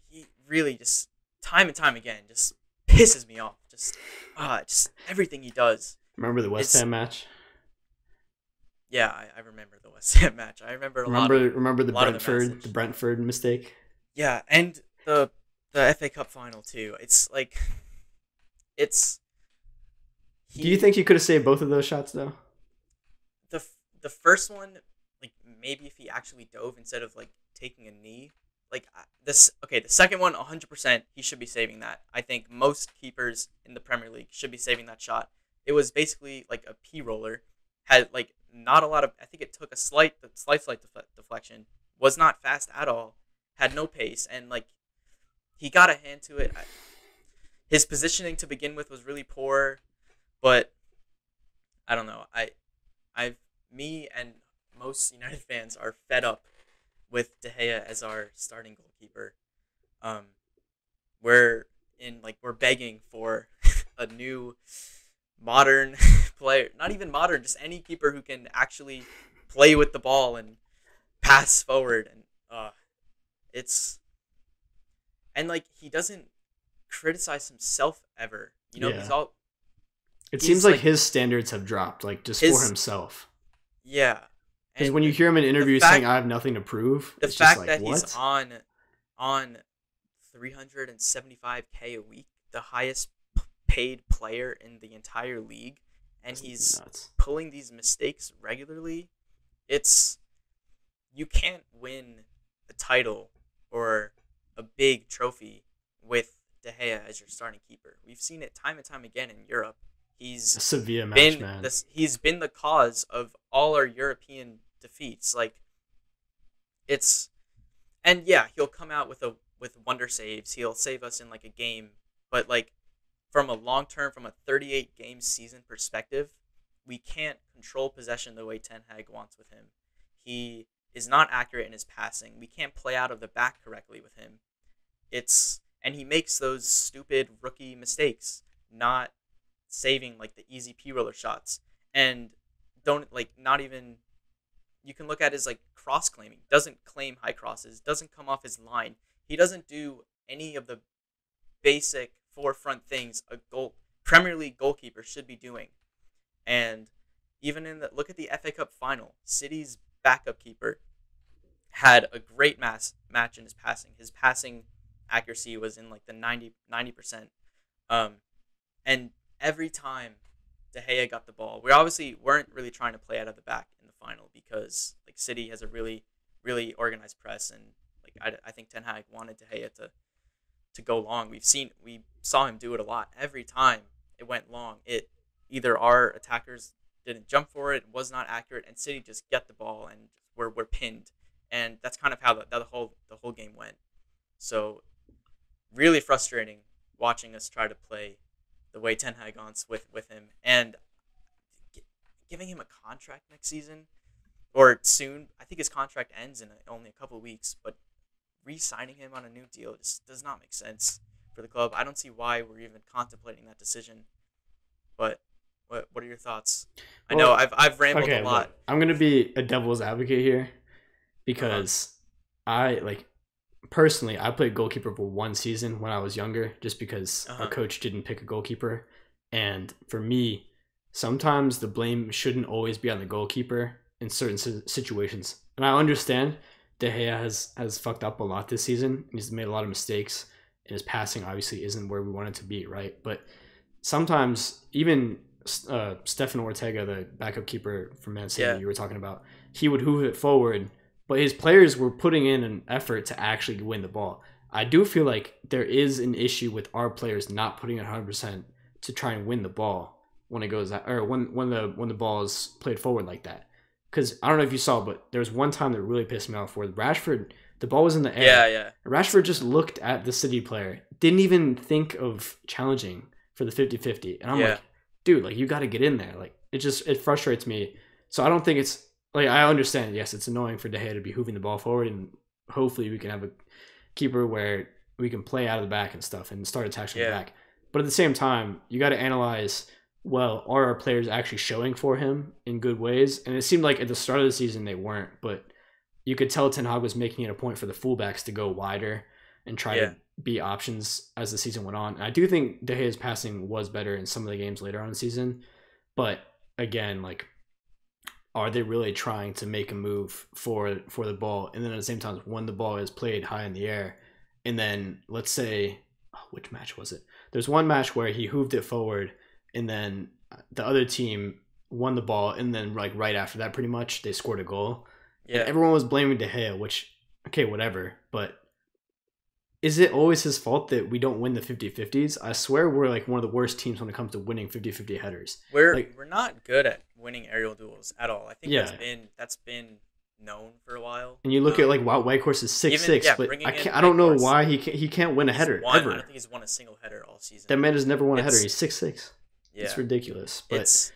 B: he really just time and time again just pisses me off. Just everything he does.
A: Remember the West
B: It's
A: Ham match?
B: yeah, I remember the West Ham match. I remember
A: Remember
B: a lot of the
A: The
B: message.
A: Brentford mistake?
B: Yeah, and the FA Cup final too. It's like it's
A: Do you think he could have saved both of those shots though?
B: the the first one like maybe if he actually dove instead of like taking a knee like this okay the second one 100% he should be saving that. I think most keepers in the Premier League should be saving that shot. It was basically like a P roller, had like not a lot of I think it took a slight deflection, was not fast at all, had no pace, and like he got a hand to it. His positioning to begin with was really poor, but I don't know. Me and most United fans are fed up with De Gea as our starting goalkeeper. Um, we're begging for a new modern player. Not even modern, just any keeper who can actually play with the ball and pass forward. And it's and like he doesn't criticize himself ever. You know,
A: Yeah. It
B: he's
A: seems like
B: like
A: his standards have dropped, like just for
B: his
A: himself.
B: yeah.
A: Because
B: And
A: when you hear him in
B: the
A: interviews saying
B: fact
A: I have nothing to prove,
B: the
A: it's just
B: fact
A: like
B: that he's
A: what?
B: on 375K a week, the highest paid player in the entire league, and
A: That's
B: he's
A: nuts.
B: pulling these mistakes regularly. It's you can't win a title or a big trophy with De Gea as your starting keeper. We've seen it time and time again in Europe.
A: A
B: He's
A: Sevilla match, man.
B: he's been the cause of all our European defeats. Like it's and yeah, he'll come out with wonder saves. He'll save us in like a game, but like from a long term, from a 38 game season perspective, we can't control possession the way Ten Hag wants with him. He is not accurate in his passing. We can't play out of the back correctly with him. And he makes those stupid rookie mistakes, not saving like the easy P roller shots, and don't like not even. You can look at his like cross claiming. Doesn't claim high crosses. Doesn't come off his line. He doesn't do any of the basic forefront things a goal Premier League goalkeeper should be doing. And even look at the FA Cup final, City's backup keeper had a great match in his passing. His passing accuracy was in like the 90%. Um, and every time De Gea got the ball, we obviously weren't really trying to play out of the back in the final because like City has a really, really organized press, and like I think Ten Hag wanted De Gea to go long. We saw him do it a lot. Every time it went long, it either our attackers didn't jump for it, was not accurate, and City just get the ball and we're pinned. And that's kind of how the whole game went. So really frustrating watching us try to play the way Ten Hag wants with him, and giving him a contract next season or soon. I think his contract ends in only a couple of weeks, but re-signing him on a new deal just does not make sense for the club. I don't see why we're even contemplating that decision. But what are your thoughts? I know I've rambled a lot.
A: Look, I'm gonna be a devil's advocate here because personally, I played goalkeeper for one season when I was younger, just because our coach didn't pick a goalkeeper. And for me, sometimes the blame shouldn't always be on the goalkeeper in certain situations. And I understand De Gea has fucked up a lot this season. He's made a lot of mistakes, and his passing obviously isn't where we want it to be, right? But sometimes even Stefan Ortega, the backup keeper from Man City you were talking about, he would hoof it forward, but his players were putting in an effort to actually win the ball. I do feel like there is an issue with our players not putting 100% to try and win the ball when it goes or when the ball is played forward like that. Because I don't know if you saw, but there was one time that really pissed me off where Rashford, the ball was in the air.
B: Yeah.
A: Rashford just looked at the City player, didn't even think of challenging for the 50-50. And I'm like, dude, like, you got to get in there. Like, it frustrates me. So I don't think it's, like, I understand, yes, it's annoying for De Gea to be hooving the ball forward, and hopefully we can have a keeper where we can play out of the back and stuff and start attacking the back. But at the same time, you got to analyze, well, are our players actually showing for him in good ways? And it seemed like at the start of the season they weren't, but you could tell Ten Hag was making it a point for the fullbacks to go wider and try to be options as the season went on. And I do think De Gea's passing was better in some of the games later on in the season, but again, like, are they really trying to make a move for the ball? And then at the same time, when the ball is played high in the air, and then let's say, which match was it? There's one match where he hooved it forward, and then the other team won the ball, and then like right after that, pretty much, they scored a goal. Yeah. And everyone was blaming De Gea, which, okay, whatever. But is it always his fault that we don't win the 50-50s? I swear we're like one of the worst teams when it comes to winning 50-50 headers.
B: We're not good at winning aerial duels at all. I think that's been known for a while.
A: And you look at like Wout Weghorst is 6'6", but I don't know why he can't win a header ever.
B: I don't think he's won a single header all season.
A: That man has never won a header. He's 6'6". Yeah. It's ridiculous. But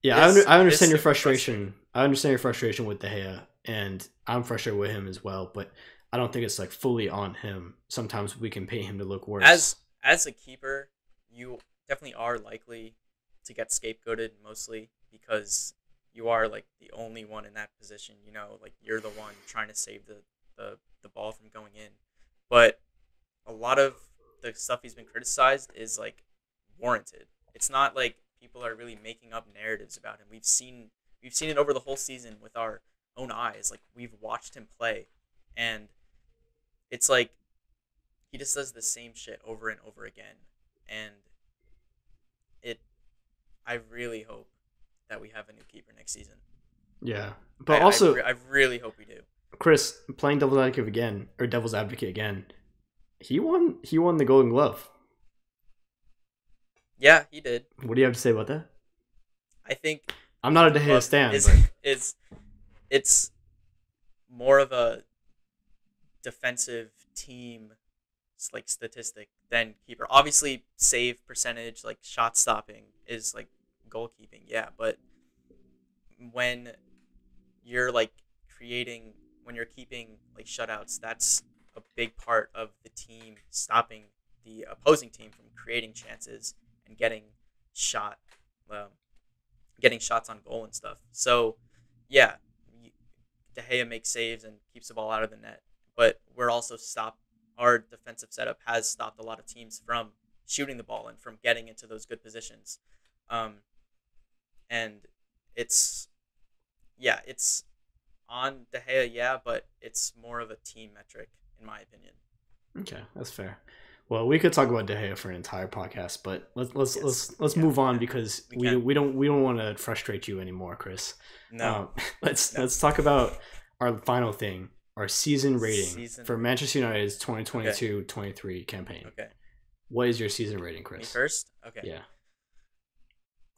A: I understand your frustration. I understand your frustration with De Gea, and I'm frustrated with him as well, but I don't think it's like fully on him. Sometimes we can paint him to look worse.
B: As a keeper, you definitely are likely to get scapegoated mostly because you are like the only one in that position. You know, like you're the one trying to save the ball from going in. But a lot of the stuff he's been criticized is like warranted. It's not like people are really making up narratives about him. We've seen it over the whole season with our own eyes. Like, we've watched him play, and it's like he just does the same shit over and over again. And I really hope that we have a new keeper next season.
A: Yeah, but I
B: really hope we do.
A: Chris, playing devil's advocate again, he won the Golden Glove.
B: Yeah, he did.
A: What do you have to say about that?
B: I think
A: I'm not a De Gea stan,
B: but it's more of a defensive team like statistic than keeper. Obviously, save percentage, like shot stopping, is like goalkeeping. Yeah, but when you're like when you're keeping like shutouts, that's a big part of the team stopping the opposing team from creating chances and getting shots on goal and stuff. So, yeah, De Gea makes saves and keeps the ball out of the net, but we're also our defensive setup has stopped a lot of teams from shooting the ball and from getting into those good positions. Um, and it's it's on De Gea, yeah, but it's more of a team metric in my opinion.
A: Okay, that's fair. Well, we could talk about De Gea for an entire podcast, but
B: Yes,
A: let's
B: yeah,
A: move on
B: yeah,
A: because
B: we can.
A: we don't want to frustrate you anymore, Chris.
B: No, no
A: Let's talk about our final thing, our season rating
B: season
A: for
B: rating.
A: Manchester United's
B: Okay,
A: 2022-23 campaign.
B: okay.
A: What is your season rating,
B: Me
A: Chris?
B: first. Okay,
A: Yeah,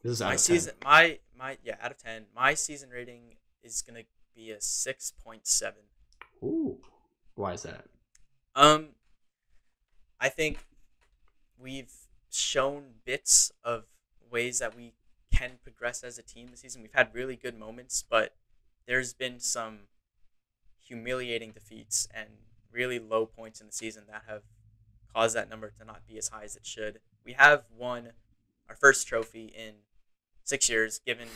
A: this is out
B: my
A: of 10.
B: season, my yeah, out of 10, my season rating is gonna be a 6.7.
A: Ooh, why is that?
B: Um, I think we've shown bits of ways that we can progress as a team this season. We've had really good moments, but there's been some humiliating defeats and really low points in the season that have caused that number to not be as high as it should. We have won our first trophy in 6 years, given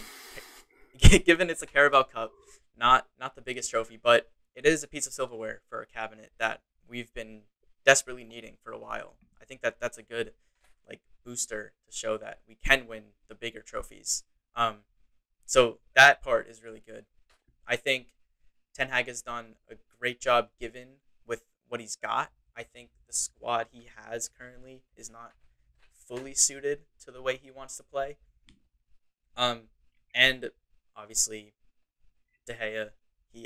B: it's a Carabao Cup, not the biggest trophy, but it is a piece of silverware for a cabinet that we've been desperately needing for a while. I think that that's a good like booster to show that we can win the bigger trophies. Um, so that part is really good. I think Ten Hag has done a great job given with what he's got. I think the squad he has currently is not fully suited to the way he wants to play. And obviously De Gea,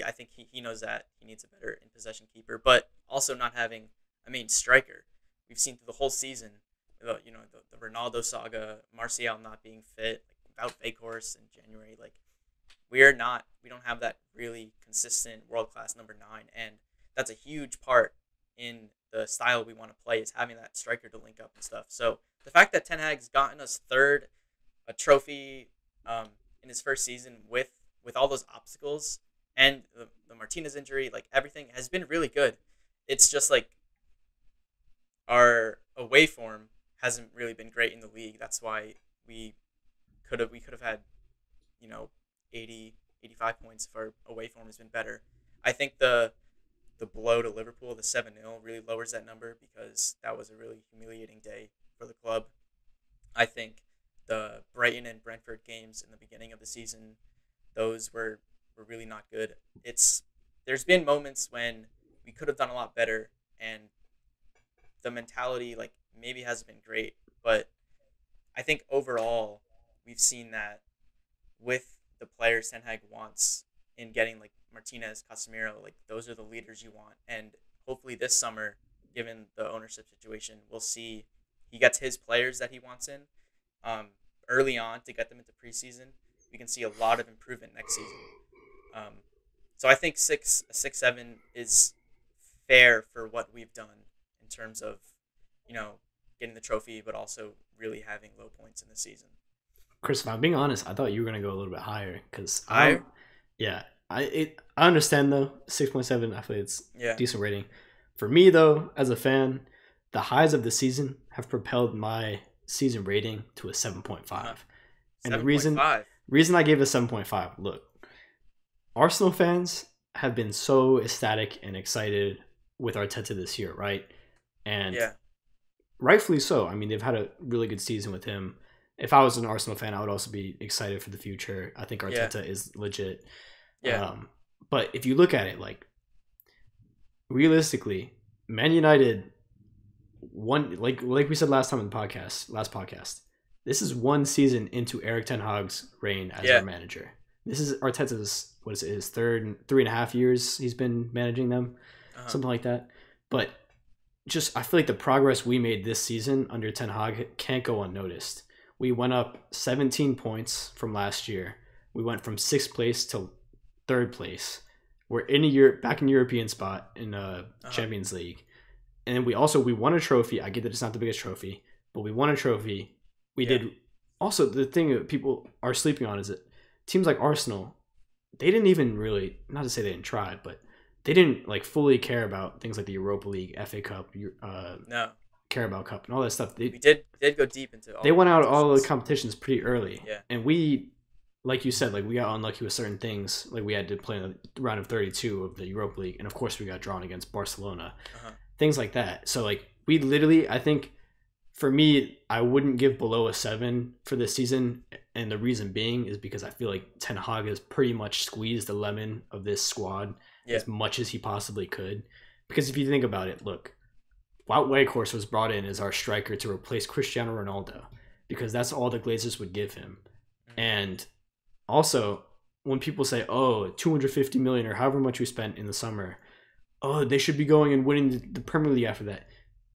B: I think he knows that he needs a better in possession keeper, but also not having a main striker. We've seen through the whole season, the Ronaldo saga, Martial not being fit, like, without Veghorst in January, like we don't have that really consistent world class number 9, and that's a huge part in the style we want to play is having that striker to link up and stuff. So the fact that Ten Hag's gotten us third, a trophy, in his first season with all those obstacles and the Martinez injury, like everything has been really good. It's just like our away form hasn't really been great in the league. That's why we could have had, you know, 80, 85 points if our away form has been better. I think the blow to Liverpool, the 7-0, really lowers that number because that was a really humiliating day for the club. I think the Brighton and Brentford games in the beginning of the season, those were really not good. There's been moments when we could have done a lot better, and the mentality like maybe hasn't been great, but I think overall we've seen that with the players Ten Hag wants in getting like Martinez, Casemiro, like those are the leaders you want, and hopefully this summer, given the ownership situation, we'll see he gets his players that he wants in early on to get them into preseason. We can see a lot of improvement next season. Um, so I think 6-7 is fair for what we've done in terms of, getting the trophy, but also really having low points in the season.
A: Chris, if I'm being honest, I thought you were gonna go a little bit higher because
B: Higher?
A: yeah, I understand though 6.7. I feel it's
B: Yeah.
A: decent rating. For me though, as a fan, the highs of the season have propelled my season rating to a 7.5.
B: Uh-huh.
A: And the
B: 7.5.
A: reason I gave it a 7.5, look, Arsenal fans have been so ecstatic and excited with Arteta this year, right? And
B: Yeah.
A: rightfully so. I mean, they've had a really good season with him. If I was an Arsenal fan, I would also be excited for the future. I think
B: Yeah.
A: Arteta is legit.
B: Yeah.
A: But if you look at it, like realistically, Man United like we said last podcast. This is one season into Eric Ten Hag's reign as our manager. This is Arteta's his third 3.5 years he's been managing them, something like that. But just I feel like the progress we made this season under Ten Hag can't go unnoticed. We went up 17 points from last year. We went from 6th place to 3rd place. We're in back in European spot in Champions League. And then we won a trophy. I get that it's not the biggest trophy, but we won a trophy. We did. Also, the thing that people are sleeping on is that teams like Arsenal, they didn't even really, not to say they didn't try, but they didn't like fully care about things like the Europa League, FA Cup,
B: No.
A: Carabao Cup, and all that stuff.
B: We did go deep into all.
A: They went out all the competitions pretty early.
B: Yeah.
A: And we, like you said, like we got unlucky with certain things. Like we had to play in the round of 32 of the Europa League, and of course we got drawn against Barcelona. Things like that. So like we literally, I think for me, I wouldn't give below a 7 for this season, and the reason being is because I feel like Ten Hag has pretty much squeezed the lemon of this squad
B: Yeah.
A: as much as he possibly could. Because if you think about it, look, Wout Weghorst was brought in as our striker to replace Cristiano Ronaldo because that's all the Glazers would give him.
B: Mhm.
A: And also, when people say, "Oh, 250 million or however much we spent in the summer, oh, they should be going and winning the Premier League after that,"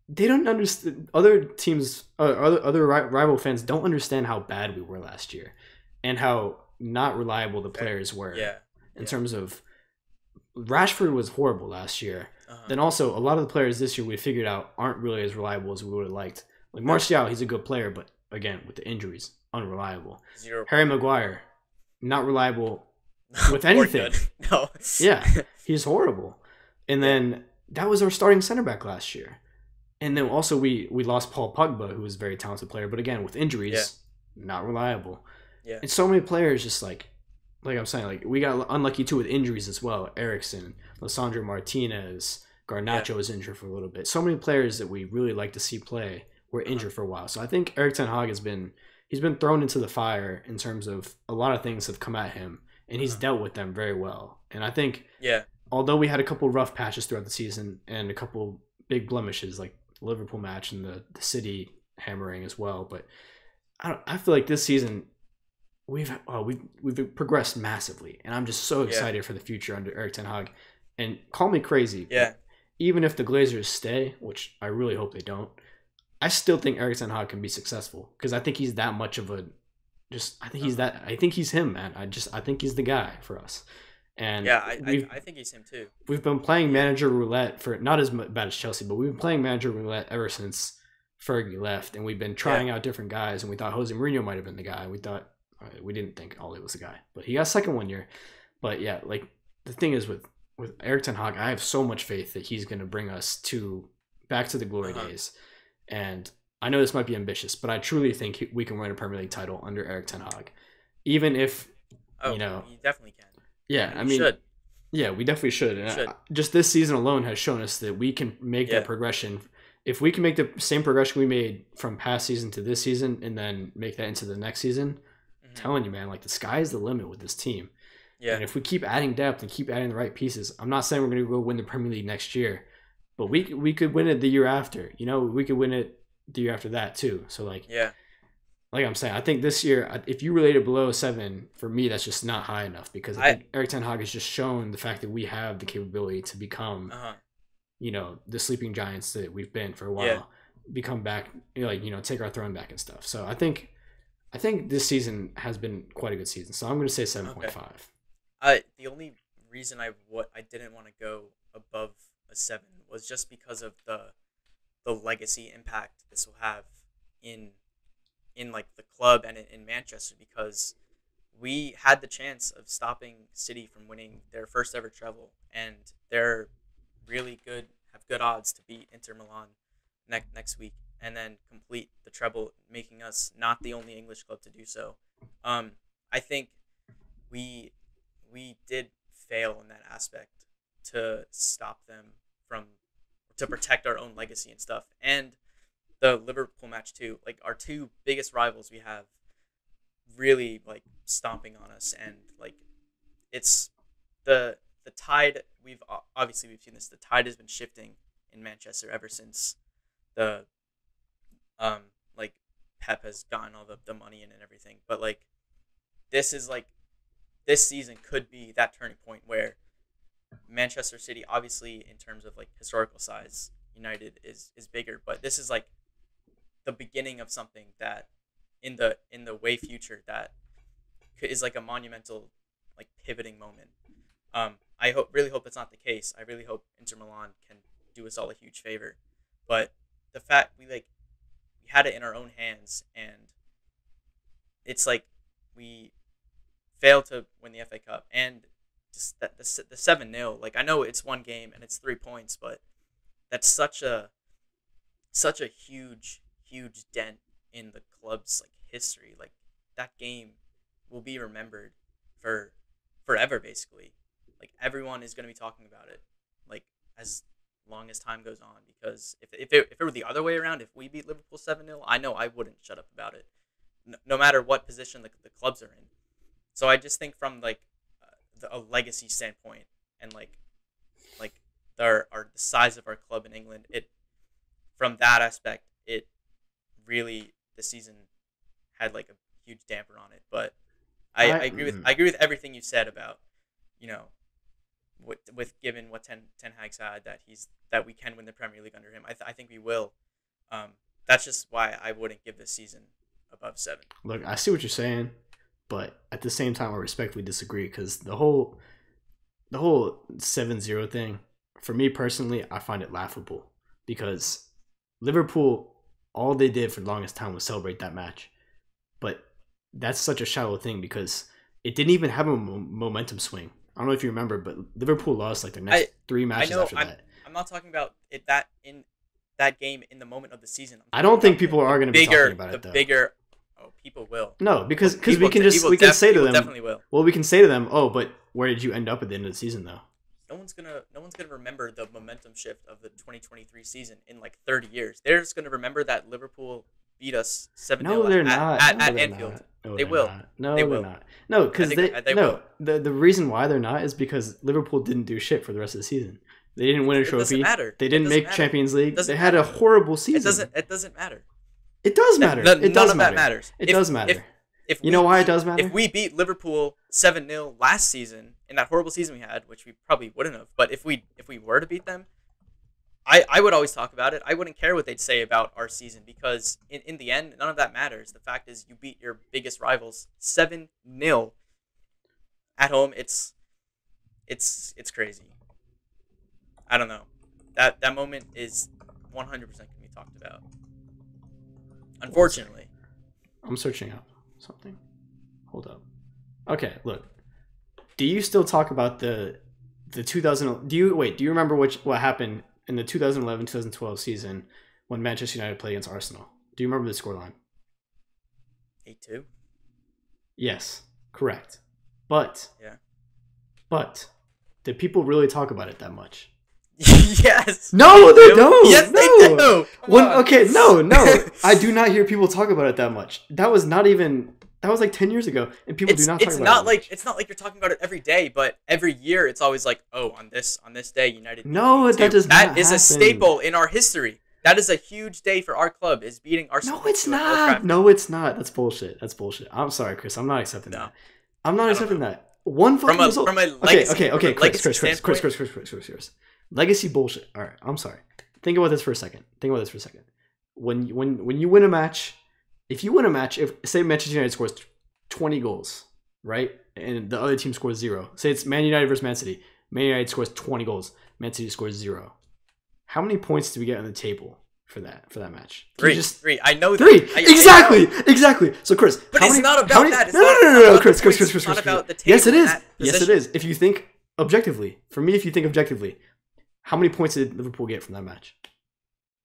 A: they don't understand. Other teams, other rival fans don't understand how bad we were last year, and how not reliable the players were
B: Yeah.
A: in
B: Yeah.
A: terms of Rashford was horrible last year.
B: Uh-huh.
A: Then also a lot of the players this year we figured out aren't really as reliable as we would have liked. Like Martial, he's a good player, but again with the injuries, unreliable.
B: 0.
A: Harry Maguire, not reliable with
B: Or
A: anything.
B: good. No.
A: Yeah, he's horrible. And then that was our starting center back last year. And then also we lost Paul Pogba, who was a very talented player, but again with injuries, not reliable.
B: Yeah.
A: And so many players just like I'm saying, like we got unlucky too with injuries as well. Ericsson, Lissandro Martinez, Garnacho was injured for a little bit. So many players that we really like to see play were injured for a while. So I think Erik Ten Hag he's been thrown into the fire in terms of a lot of things have come at him, and he's dealt with them very well. And I think although we had a couple rough patches throughout the season and a couple big blemishes like the Liverpool match and the City hammering as well, but I feel like this season we've progressed massively, and I'm just so excited for the future under Erik Ten Hag. And call me crazy, but even if the Glazers stay, which I really hope they don't, I still think Erik Ten Hag can be successful because I think he's that much of a I think he's him, man. I think he's the guy for us. And
B: I think he's him too.
A: We've been playing manager roulette for not as bad as Chelsea, but we've been playing manager roulette ever since Fergie left, and we've been trying out different guys. And we thought Jose Mourinho might have been the guy. We didn't think Ole was the guy, but he got second one year. But yeah, like the thing is with Erik Ten Hag, I have so much faith that he's going to bring us back to the glory days. And I know this might be ambitious, but I truly think we can win a Premier League title under Erik Ten Hag, even if
B: you definitely can.
A: Yeah, I mean, yeah, we definitely should. And just this season alone has shown us that we can make that progression. If we can make the same progression we made from past season to this season, and then make that into the next season, I'm telling you, man, like the sky is the limit with this team. Yeah. And if we keep adding depth and keep adding the right pieces, I'm not saying we're going to go win the Premier League next year, but we could win it the year after. You know, we could win it the year after that too. So like I'm saying, I think this year, if you relate it below a 7, for me, that's just not high enough because I think Erik Ten Hag has just shown the fact that we have the capability to become, the sleeping giants that we've been for a while, become back, take our throne back and stuff. So I think this season has been quite a good season. So I'm going to say 7.5.
B: The only reason I didn't want to go above a 7 was just because of the legacy impact this will have in like the club and in Manchester, because we had the chance of stopping City from winning their first ever treble, and they're really good, have good odds to beat Inter Milan next week and then complete the treble, making us not the only English club to do so. I think we did fail in that aspect to stop them to protect our own legacy and stuff. And the Liverpool match too, like our two biggest rivals we have really like stomping on us, and like it's the tide, we've seen this, the tide has been shifting in Manchester ever since the like Pep has gotten all the money in and everything. But like this season could be that turning point where Manchester City, obviously in terms of like historical size, United is bigger, but this is like the beginning of something that in the way future that is like a monumental like pivoting moment. I really hope that's not the case. I really hope Inter Milan can do us all a huge favor, but the fact we had it in our own hands, and it's like we failed to win the FA Cup, and just that the 7-0, like I know it's one game and it's 3 points, but that's such a huge dent in the club's like history. Like that game will be remembered for forever, basically. Like everyone is going to be talking about it, like as long as time goes on. Because if it were the other way around, if we beat Liverpool 7-0, I know I wouldn't shut up about it, no matter what position the clubs are in. So I just think from like a legacy standpoint and like the size of our club in England, it from that aspect, it really the season had like a huge damper on it. But I agree with everything you said about, you know, with given what Ten Hag's had, that we can win the Premier League under him. I think we will. That's just why I wouldn't give this season above 7.
A: Look, I see what you're saying, but at the same time, I respectfully disagree because the whole 7-0 thing, for me personally, I find it laughable because Liverpool, all they did for the longest time was celebrate that match. But that's such a shallow thing because it didn't even have a momentum swing. I don't know if you remember, but Liverpool lost like their next 3 matches after that.
B: I'm not talking about it that in that game in the moment of the season.
A: I don't think people are going to be talking about it though.
B: People will.
A: No, because we can say to them.
B: Definitely will.
A: Well, we can say to them, "Oh, but where did you end up at the end of the season, though?"
B: No one's gonna remember the momentum shift of the 2023 season in like 30 years. They're just gonna remember that Liverpool beat us 7-0
A: no, they're not.
B: at Anfield.
A: No,
B: they will.
A: Not. No, they're not. No, because the reason why they're not is because Liverpool didn't do shit for the rest of the season. They didn't win a trophy. It doesn't
B: matter.
A: They didn't make Champions League. They had a horrible season.
B: It doesn't matter.
A: It does matter. It does matter.
B: That matters.
A: It does matter. You know why it does matter?
B: If we beat Liverpool 7-0 last season in that horrible season we had, which we probably wouldn't have, but if we were to beat them, I would always talk about it. I wouldn't care what they'd say about our season because in the end, none of that matters. The fact is you beat your biggest rivals 7-0 at home. It's crazy. I don't know. That moment is 100% going to be talked about. Unfortunately.
A: I'm searching up something. Hold up. Okay, look. Do you still talk about the 2000? Do you remember what happened in the 2011-2012 season when Manchester United played against Arsenal? Do you remember the scoreline?
B: 8-2.
A: Yes, correct. But did people really talk about it that much?
B: Yes.
A: No, they don't.
B: Yes,
A: no.
B: They do.
A: Okay, no. I do not hear people talk about it that much. That was like 10 years ago, and people do not talk about it.
B: It's not like you're talking about it every day, but every year it's always like, oh, on this day, United.
A: No, that does not happen.
B: That is a staple in our history. That is a huge day for our club. Is beating Arsenal.
A: No, it's not. No, it's not. That's bullshit. I'm sorry, Chris. I'm not accepting that. I'm not accepting that. One fucking result. From a legacy, okay, Chris. Legacy bullshit. All right, I'm sorry. Think about this for a second. When you win a match, if say Manchester United scores 20 goals, right, and the other team scores 0. Say it's Man United versus Man City. Man United scores 20 goals. Man City scores 0. How many points do we get on the table for that match?
B: 3. I know
A: 3. That. Exactly. So Chris,
B: but it's not about that.
A: No, Chris.
B: It's not about the table.
A: Yes, it is. Yes, it is. If you think objectively, how many points did Liverpool get from that match?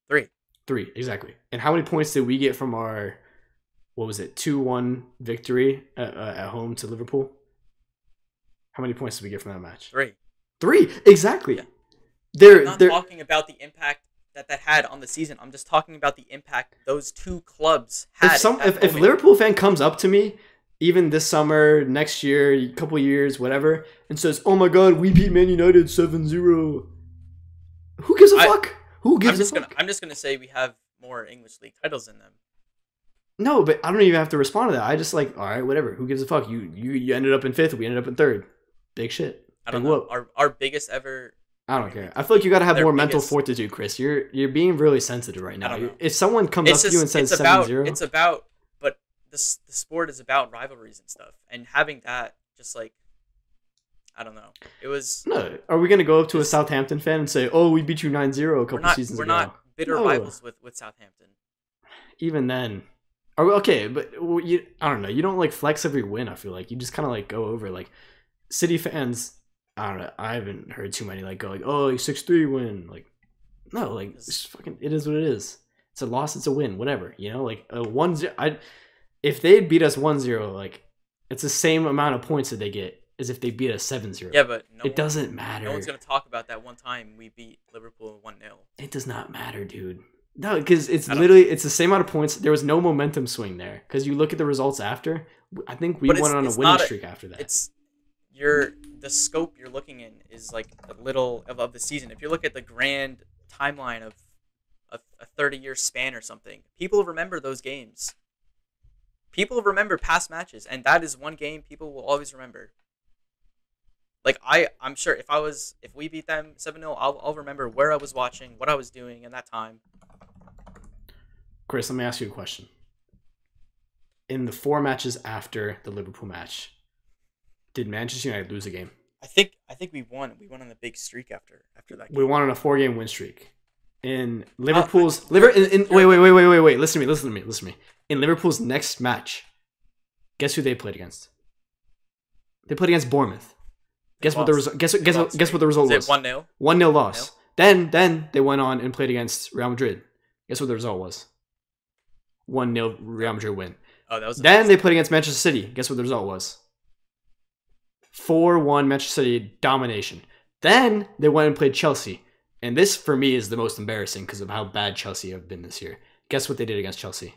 B: 3.
A: 3, exactly. And how many points did we get from our, 2-1 victory at home to Liverpool? How many points did we get from that match?
B: 3,
A: exactly.
B: Yeah. I'm not talking about the impact that had on the season. I'm just talking about the impact those two clubs had.
A: If a Liverpool fan comes up to me, even this summer, next year, a couple years, whatever, and says, "Oh my God, we beat Man United 7-0." Who gives a fuck? Who gives a fuck?
B: I'm just gonna say we have more English league titles than them.
A: No, but I don't even have to respond to that. I just all right, whatever. Who gives a fuck? You ended up in 5th. We ended up in 3rd. Big shit.
B: I don't know. Our biggest ever.
A: I don't care. I feel like you got to have more mental fortitude, Chris. You're being really sensitive right now. If someone comes up to you and says 7-0,
B: it's about. But the sport is about rivalries and stuff, and having that just like. I don't know. It was. No.
A: Are we going to go up to a Southampton fan and say, "Oh, we beat you 9-0 a couple seasons ago"?
B: We're not bitter rivals with Southampton.
A: Even then, are we okay? But I don't know. You don't flex every win. I feel like you just kind of go over City fans. I don't know. I haven't heard too many go "Oh, 6-3 win." No, it's fucking. It is what it is. It's a loss. It's a win. Whatever. A 1-0. If they beat us 1-0, it's the same amount of points that they get as if they beat us 7-0.
B: Yeah, but
A: it doesn't matter.
B: No one's gonna talk about that one time we beat Liverpool 1-0.
A: It does not matter, dude. No, because it's the same amount of points. There was no momentum swing there. Because you look at the results after. I think we went on a winning streak after that.
B: It's the scope you're looking in is like a little of the season. If you look at the grand timeline of a 30-year span or something, people remember those games. People remember past matches, and that is one game people will always remember. Like I'm sure if we beat them 7-0, I'll remember where I was watching, what I was doing in that time.
A: Chris, let me ask you a question. In the 4 matches after the Liverpool match, did Manchester United lose a game?
B: I think we won. We won on a big streak after that game.
A: We won on a 4-game win streak. In Liverpool's wait. Listen to me. In Liverpool's next match, guess who they played against? They played against Bournemouth. Guess what the result? Guess what the result was?
B: 1-0.
A: 1-0 loss. Then they went on and played against Real Madrid. Guess what the result was? 1-0 Real Madrid win.
B: Oh, that was.
A: Then they played against Manchester City. Guess what the result was? 4-1 Manchester City domination. Then they went and played Chelsea. And this, for me, is the most embarrassing because of how bad Chelsea have been this year. Guess what they did against Chelsea?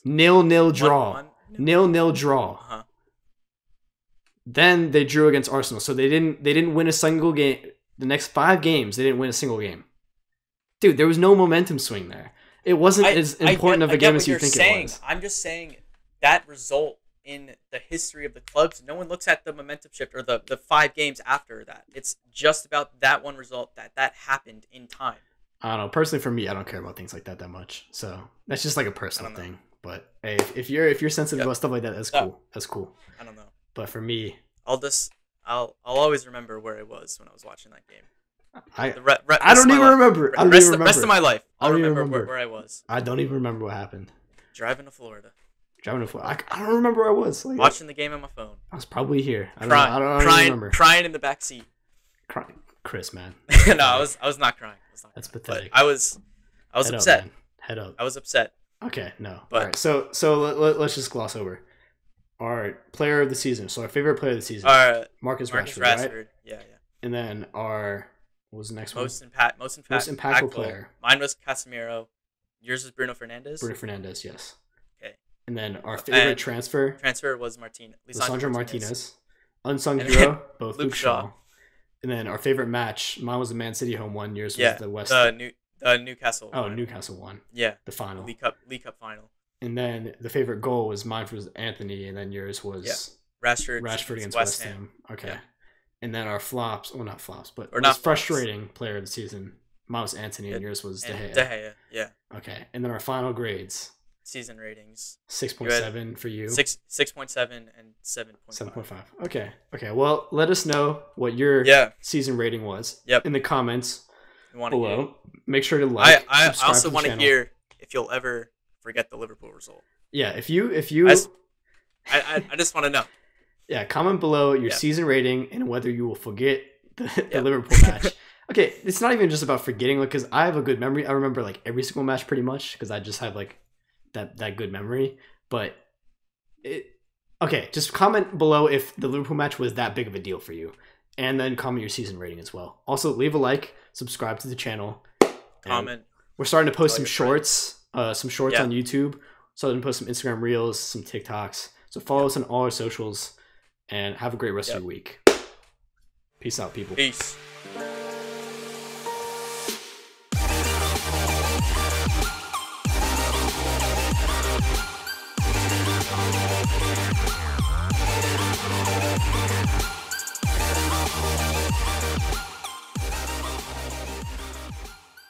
A: 0-0 draw. 0-0 draw.
B: Uh-huh.
A: Then they drew against Arsenal. So they didn't win a single game. The next 5 games, they didn't win a single game. Dude, there was no momentum swing there. It wasn't as important of a game as you think it was.
B: I'm just saying that result in the history of the clubs, no one looks at the momentum shift or the 5 games after that. It's just about that one result that happened in time.
A: I don't know. Personally, for me, I don't care about things like that much. So that's just like a personal thing. But hey, if you're sensitive about stuff like that, that's cool. That's cool.
B: I don't know.
A: But for me,
B: I'll always remember where I was when I was watching that game.
A: I don't even remember.
B: The rest of my life, I'll remember where I was.
A: I don't even remember what happened.
B: Driving to Florida.
A: I don't remember where I was. Like,
B: watching the game on my phone.
A: I was probably here. I don't remember.
B: Crying in the back seat.
A: Crying, Chris, man.
B: No, I was not crying.
A: That's pathetic.
B: But I was upset.
A: Head up.
B: I was upset.
A: Okay, no. But, all right, so let's just gloss over our player of the season. So our favorite player of the season, Marcus Rashford, right?
B: Yeah.
A: And then what was the next one?
B: Most impactful player. Mine was Casemiro. Yours was Bruno Fernandes.
A: Bruno Fernandes, yes.
B: Okay.
A: And then our favorite transfer
B: was
A: Lisandro Martinez. Unsung hero, both Luke Shaw. And then our favorite match, mine was the Man City home one. Yours was the West.
B: The Newcastle.
A: Oh, Newcastle won.
B: Yeah.
A: The final.
B: League Cup final.
A: And then the favorite goal was mine was Anthony, and then yours was Rashford against West Ham. Okay. Yeah. And then our flops, well, not flops, but frustrating player of the season. Mine was Anthony, and yours was De Gea.
B: De Gea, yeah.
A: Okay. And then our final grades.
B: Season ratings.
A: 6.7 for you.
B: 6.7 and 7.5.
A: 7.5. Okay. Well, let us know what your season rating was in the comments below. Make sure to like.
B: I also want to hear if you'll ever forget the Liverpool result.
A: Yeah, if you
B: I just want to know.
A: Yeah, comment below your season rating and whether you will forget the Liverpool match. Okay, it's not even just about forgetting, because I have a good memory. I remember like every single match pretty much because I just have like that good memory. But just comment below if the Liverpool match was that big of a deal for you, and then comment your season rating as well. Also, leave a like, subscribe to the channel,
B: comment.
A: We're starting to post some shorts on YouTube. Starting to post some Instagram Reels, some TikToks. So follow us on all our socials, and have a great rest of your week. Peace out, people.
B: Peace.